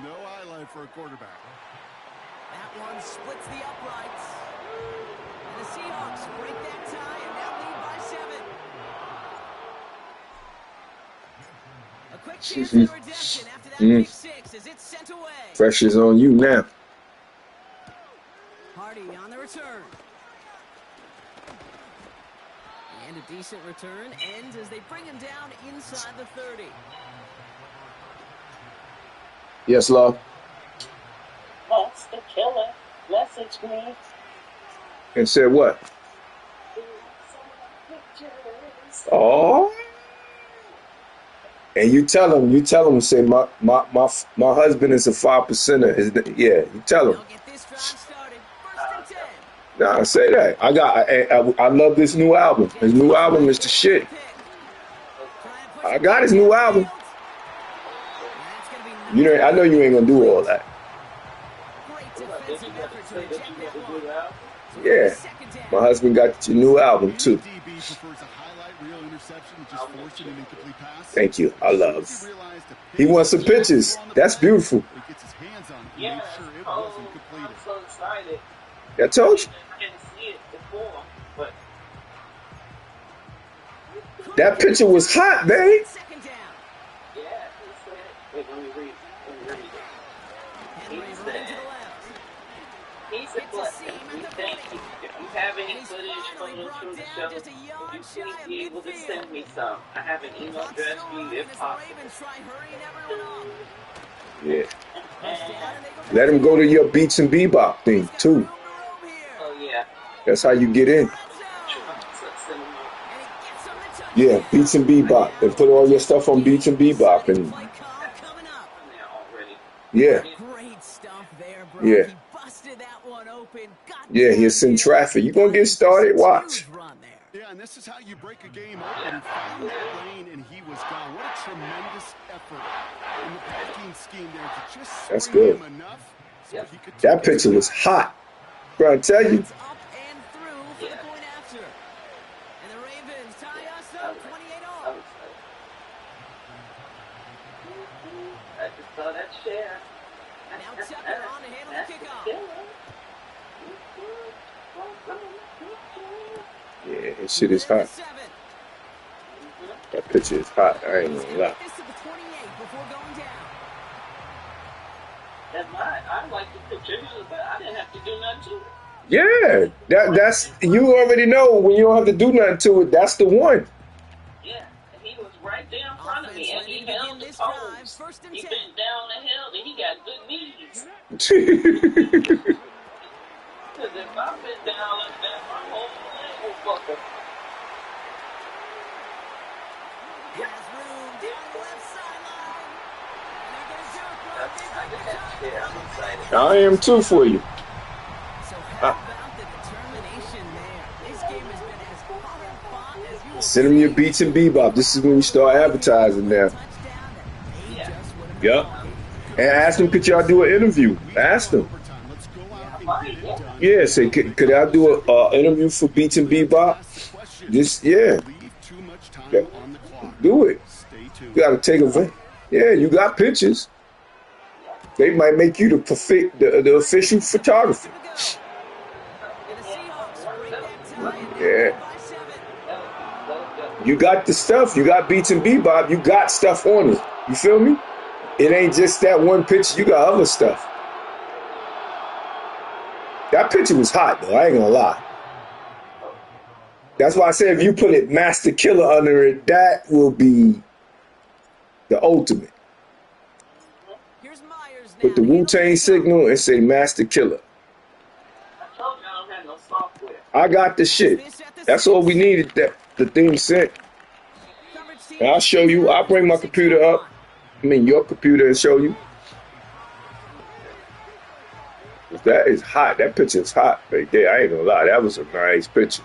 No highlight for a quarterback. That one splits the uprights. And the Seahawks break that tie and now lead by 7. A quick chance for redemption after that pick six as it's sent away. Pressure's on you now. Hardy on the return. And a decent return ends as they bring him down inside the 30. Yes, love. That's the killer. Message me. And said what? Oh. And you tell him, say my husband is a 5%er. Yeah, you tell him. Get this drive started. First and 10. Nah, say that. I love this new album. His new album is the shit. I got his new album. I know you ain't gonna do all that. Yeah, my husband got your new album too. Thank you. I love. He wants some pictures. That's beautiful. Yeah, I'm so excited. I told you. I didn't see it before, but that picture was hot, babe. yeah, he said, wait, let me read it. He said, if you have any footage from the show, would you please be able to send me some? I have an email address for you if possible. Yeah. Let him go to your Beats and Bebop thing too. Oh yeah. That's how you get in. Yeah, Beats and Bebop. And put all your stuff on Beats and Bebop and yeah. Great stuff there, bro. Yeah. He busted that one open. Yeah, he's in traffic. You gonna get started? Watch. Yeah, and this is how you break a game open. He found that lane and he was gone. What a tremendous effort in the blocking scheme there to just that's good. him enough so he could that picture was hot. Bro, I tell you. Up and through for the point after. And the Ravens tie us up 28-all. I just saw that share. Now Tucker on to handle the kickoff. Yeah, this shit is hot. That picture is hot. I ain't gonna lie. I like the picture, but I didn't have to do nothing to it. Yeah, that's you already know when you don't have to do nothing to it. That's the one. Yeah, and he was right there in front of me, and he held the post. He bent down the hill, and he got good knees. Because if I bent down like that, my whole leg will fuck up. I am too for you. Send him your Beats and Bebop. This is when you start advertising now. Yep. And ask them, could y'all do an interview? Ask them. Yeah, say, could I do an interview for Beats and Bebop? Yeah. Do it. You got to take a. Yeah, you got pictures. They might make you the official photographer. Yeah. You got the stuff. You got Beats and Bebop. You got stuff on it. You feel me? It ain't just that one picture. You got other stuff. That picture was hot, though. I ain't gonna lie. That's why I said if you put it Master Killer under it, that will be the ultimate. Put the Wu-Tang signal and say Master Killer. I told you I don't have no software. I got the shit. That's all we needed. That the thing sent. And I'll show you. I'll bring my computer up. Your computer and show you. That is hot. That picture is hot right there. I ain't gonna lie. That was a nice picture.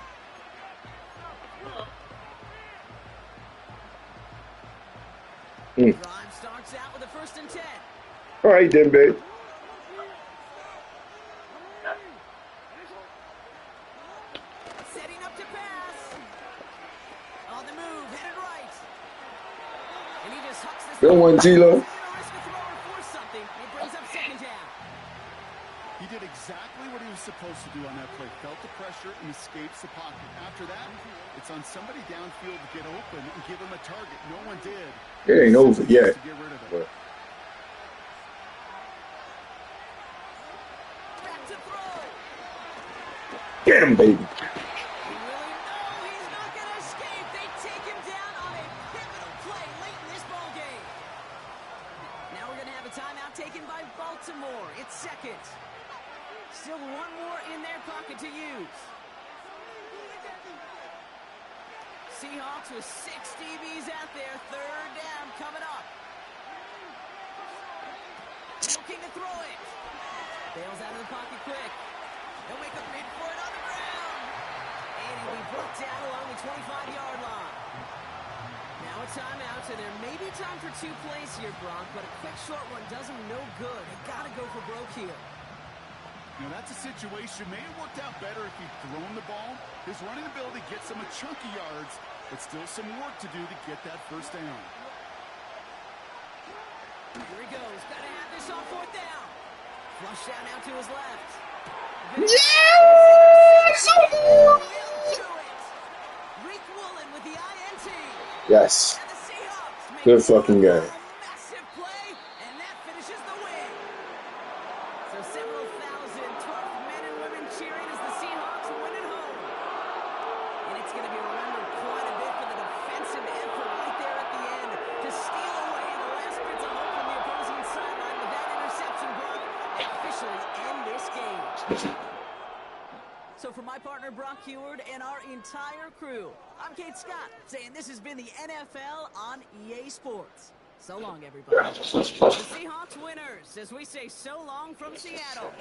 Drive starts out with a 1st and 10. All right, then, babe. Setting up to pass. On the move, headed right. And he just hucks this. Good one, G-Lo. He did exactly what he was supposed to do on that play. Felt the pressure and escapes the pocket. After that, it's on somebody downfield to get open and give him a target. No one did. It ain't over yet. To get rid of it. But to throw. Get him, baby. He's not going to escape. They take him down on a pivotal play late in this ball game. Now we're going to have a timeout taken by Baltimore. It's second. Still one more in their pocket to use. Seahawks with 6 DBs out there. Third down coming up. Looking to throw it. Bails out of the pocket quick. He'll make a bid for it on the ground. And he'll be brought down along the 25-yard line. Now a timeout, and there may be time for 2 plays here, Brock, but a quick short one does him no good. They got to go for broke here. Now that's a situation may have worked out better if he'd thrown the ball. His running ability gets him a chunky yards, but still some work to do to get that first down. Here he goes. Got to have this on 4th down. Flush down out to his left. Yes! We'll do it. Rick Woolen with the INT. Yes. And the Seahawks make Good fucking game. a massive play, and that finishes the win. So several thousand 12 men and women cheering as the Seahawks win at home. And it's going to be remembered quite a bit for the defensive effort right there at the end to steal away the last bits of hope from the opposing sideline with that interception, Brock, and officially end this game. So for my partner, Brock Heward, and our entire crew, I'm Kate Scott, saying this has been the NFL on EA Sports. So long, everybody. The Seahawks winners, as we say so long from Seattle.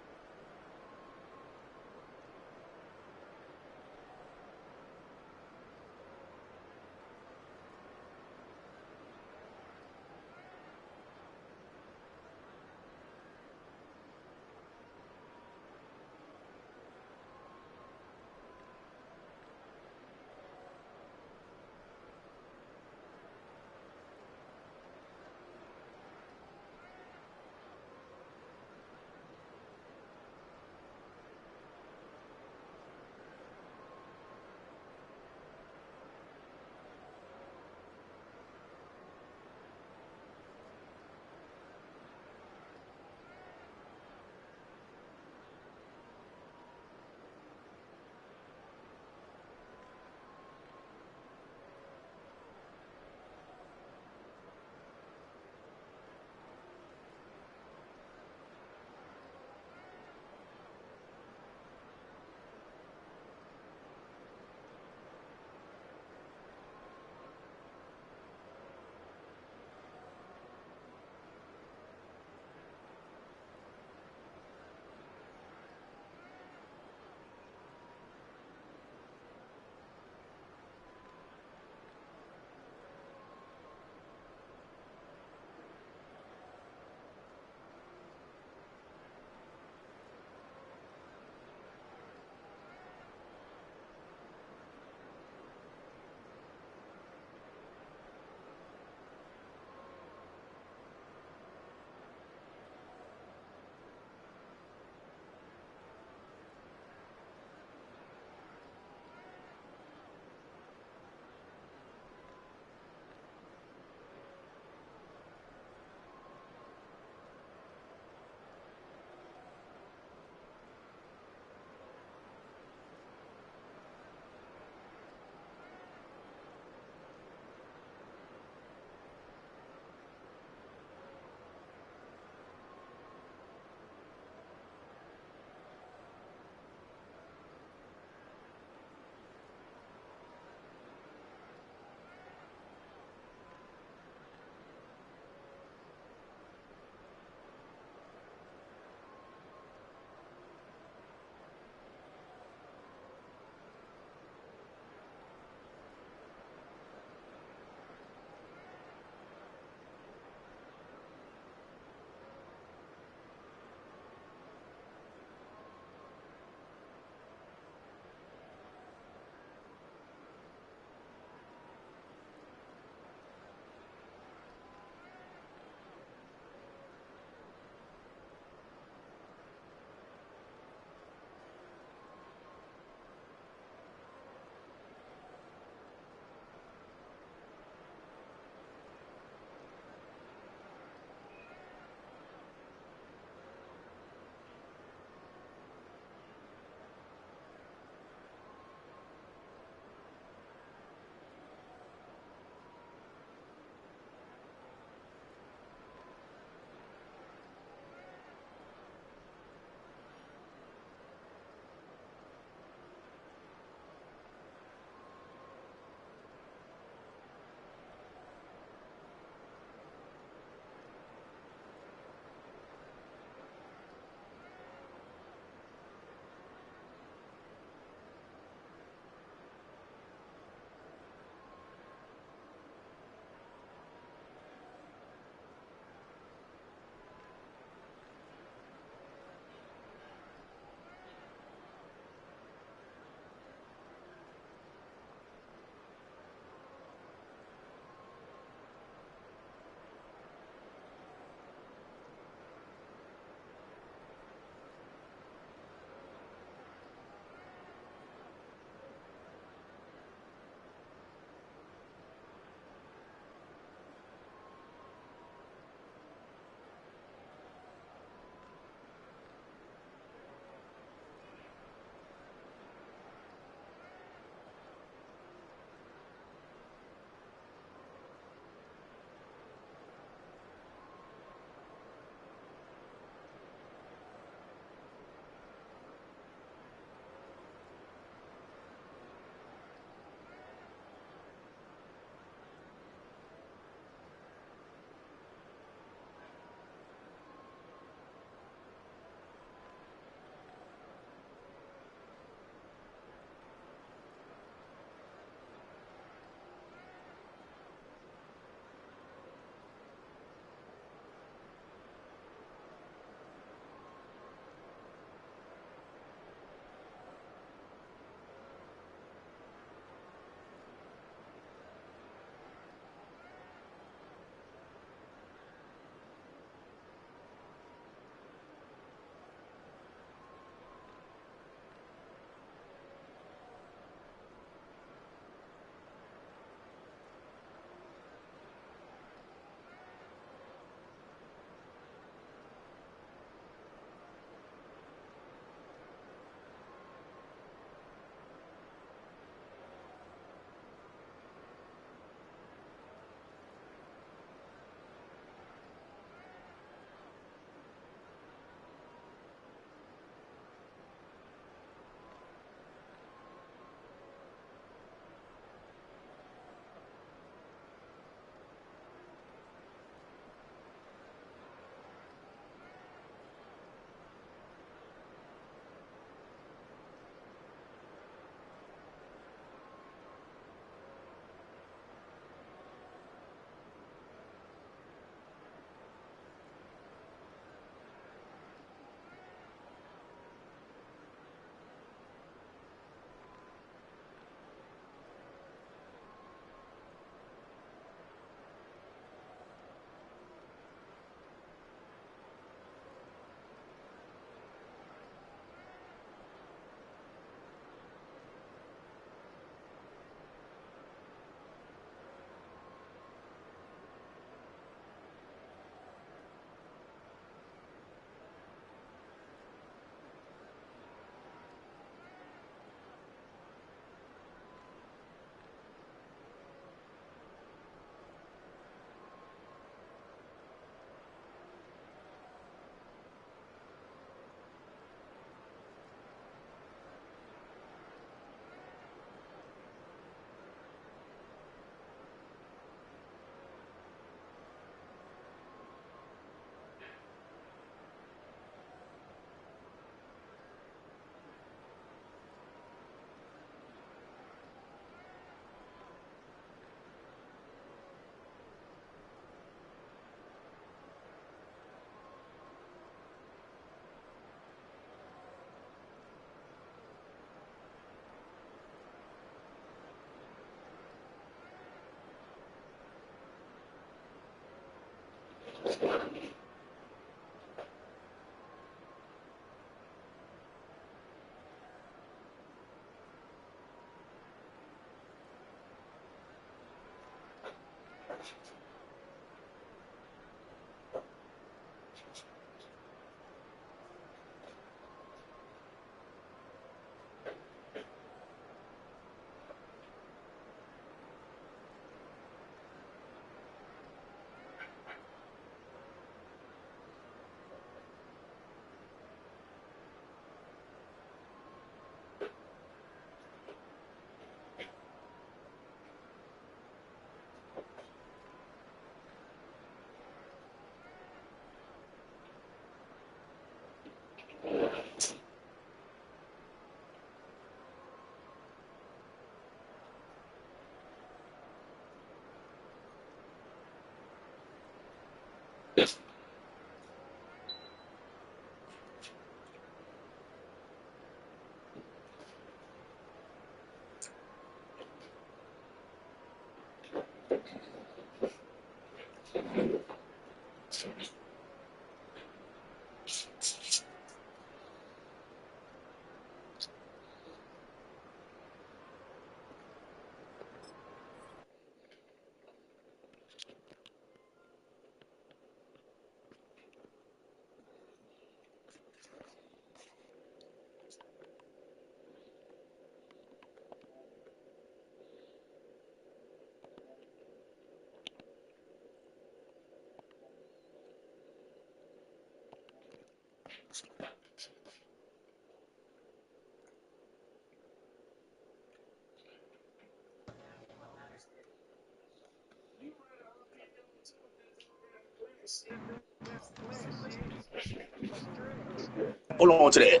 Hold on to that.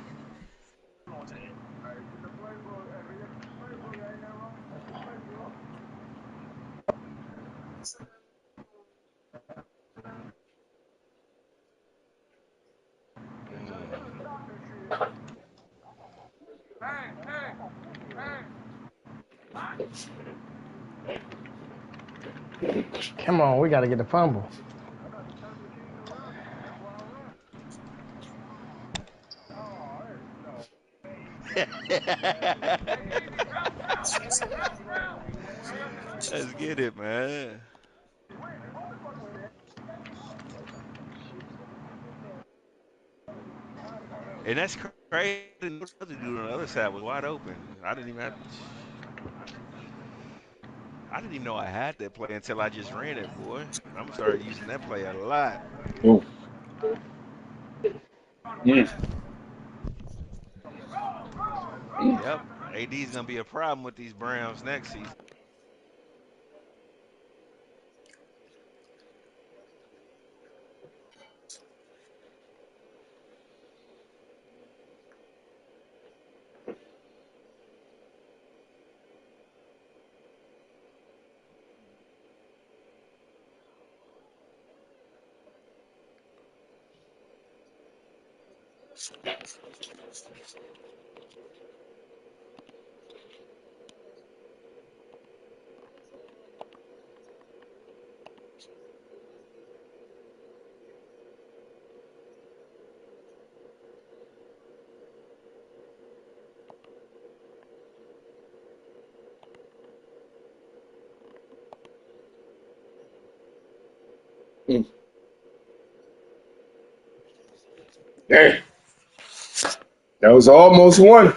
Come on, we got to get the fumble. Let's get it, man. And that's crazy. The other dude on the other side was wide open. I didn't even know I had that play until I just ran it, boy. I'm gonna start using that play a lot. Oh. Mm. Yep. AD's gonna be a problem with these Browns next season. Mm. Dang. That was almost one.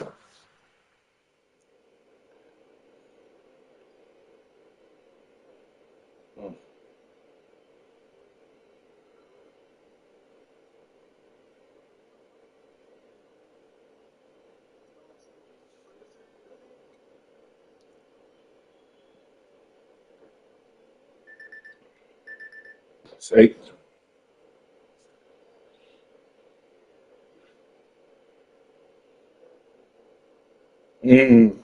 Say. Mm.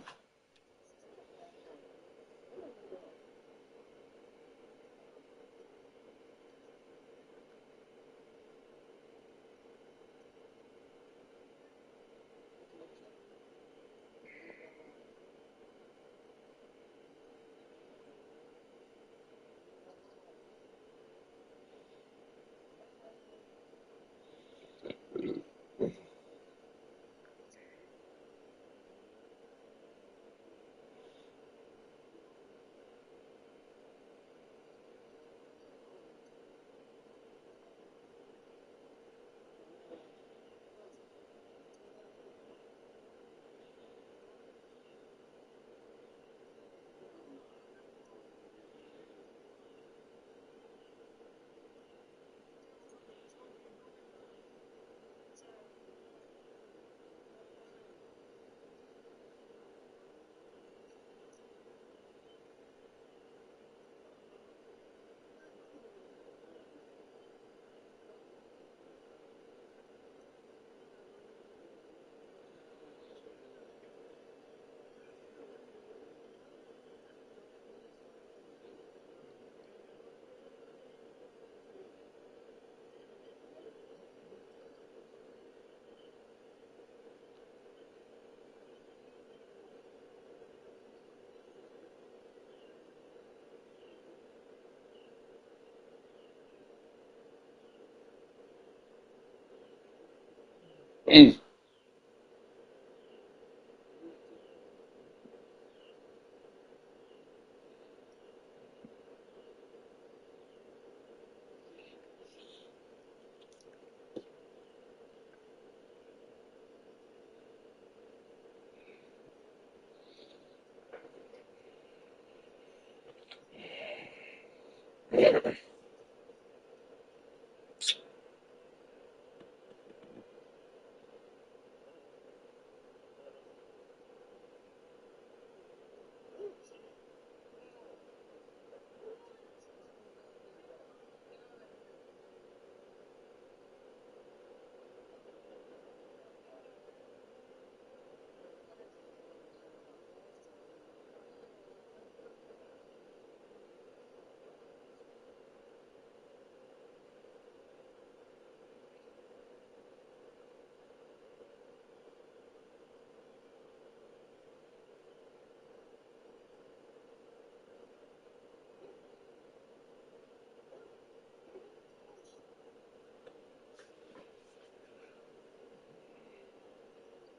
Mm.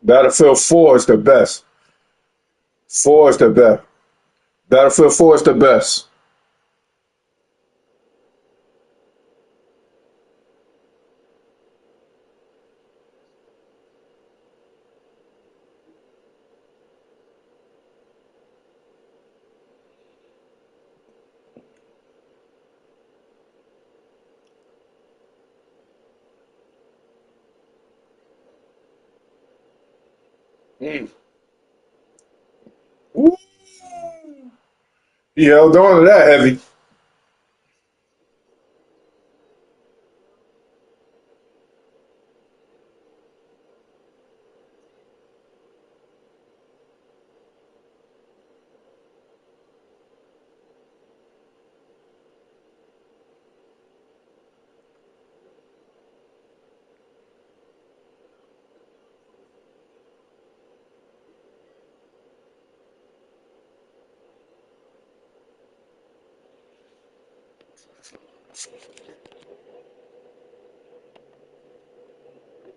Battlefield 4 is the best. 4 is the best. Battlefield 4 is the best. Mm. Woo. You held on to that heavy.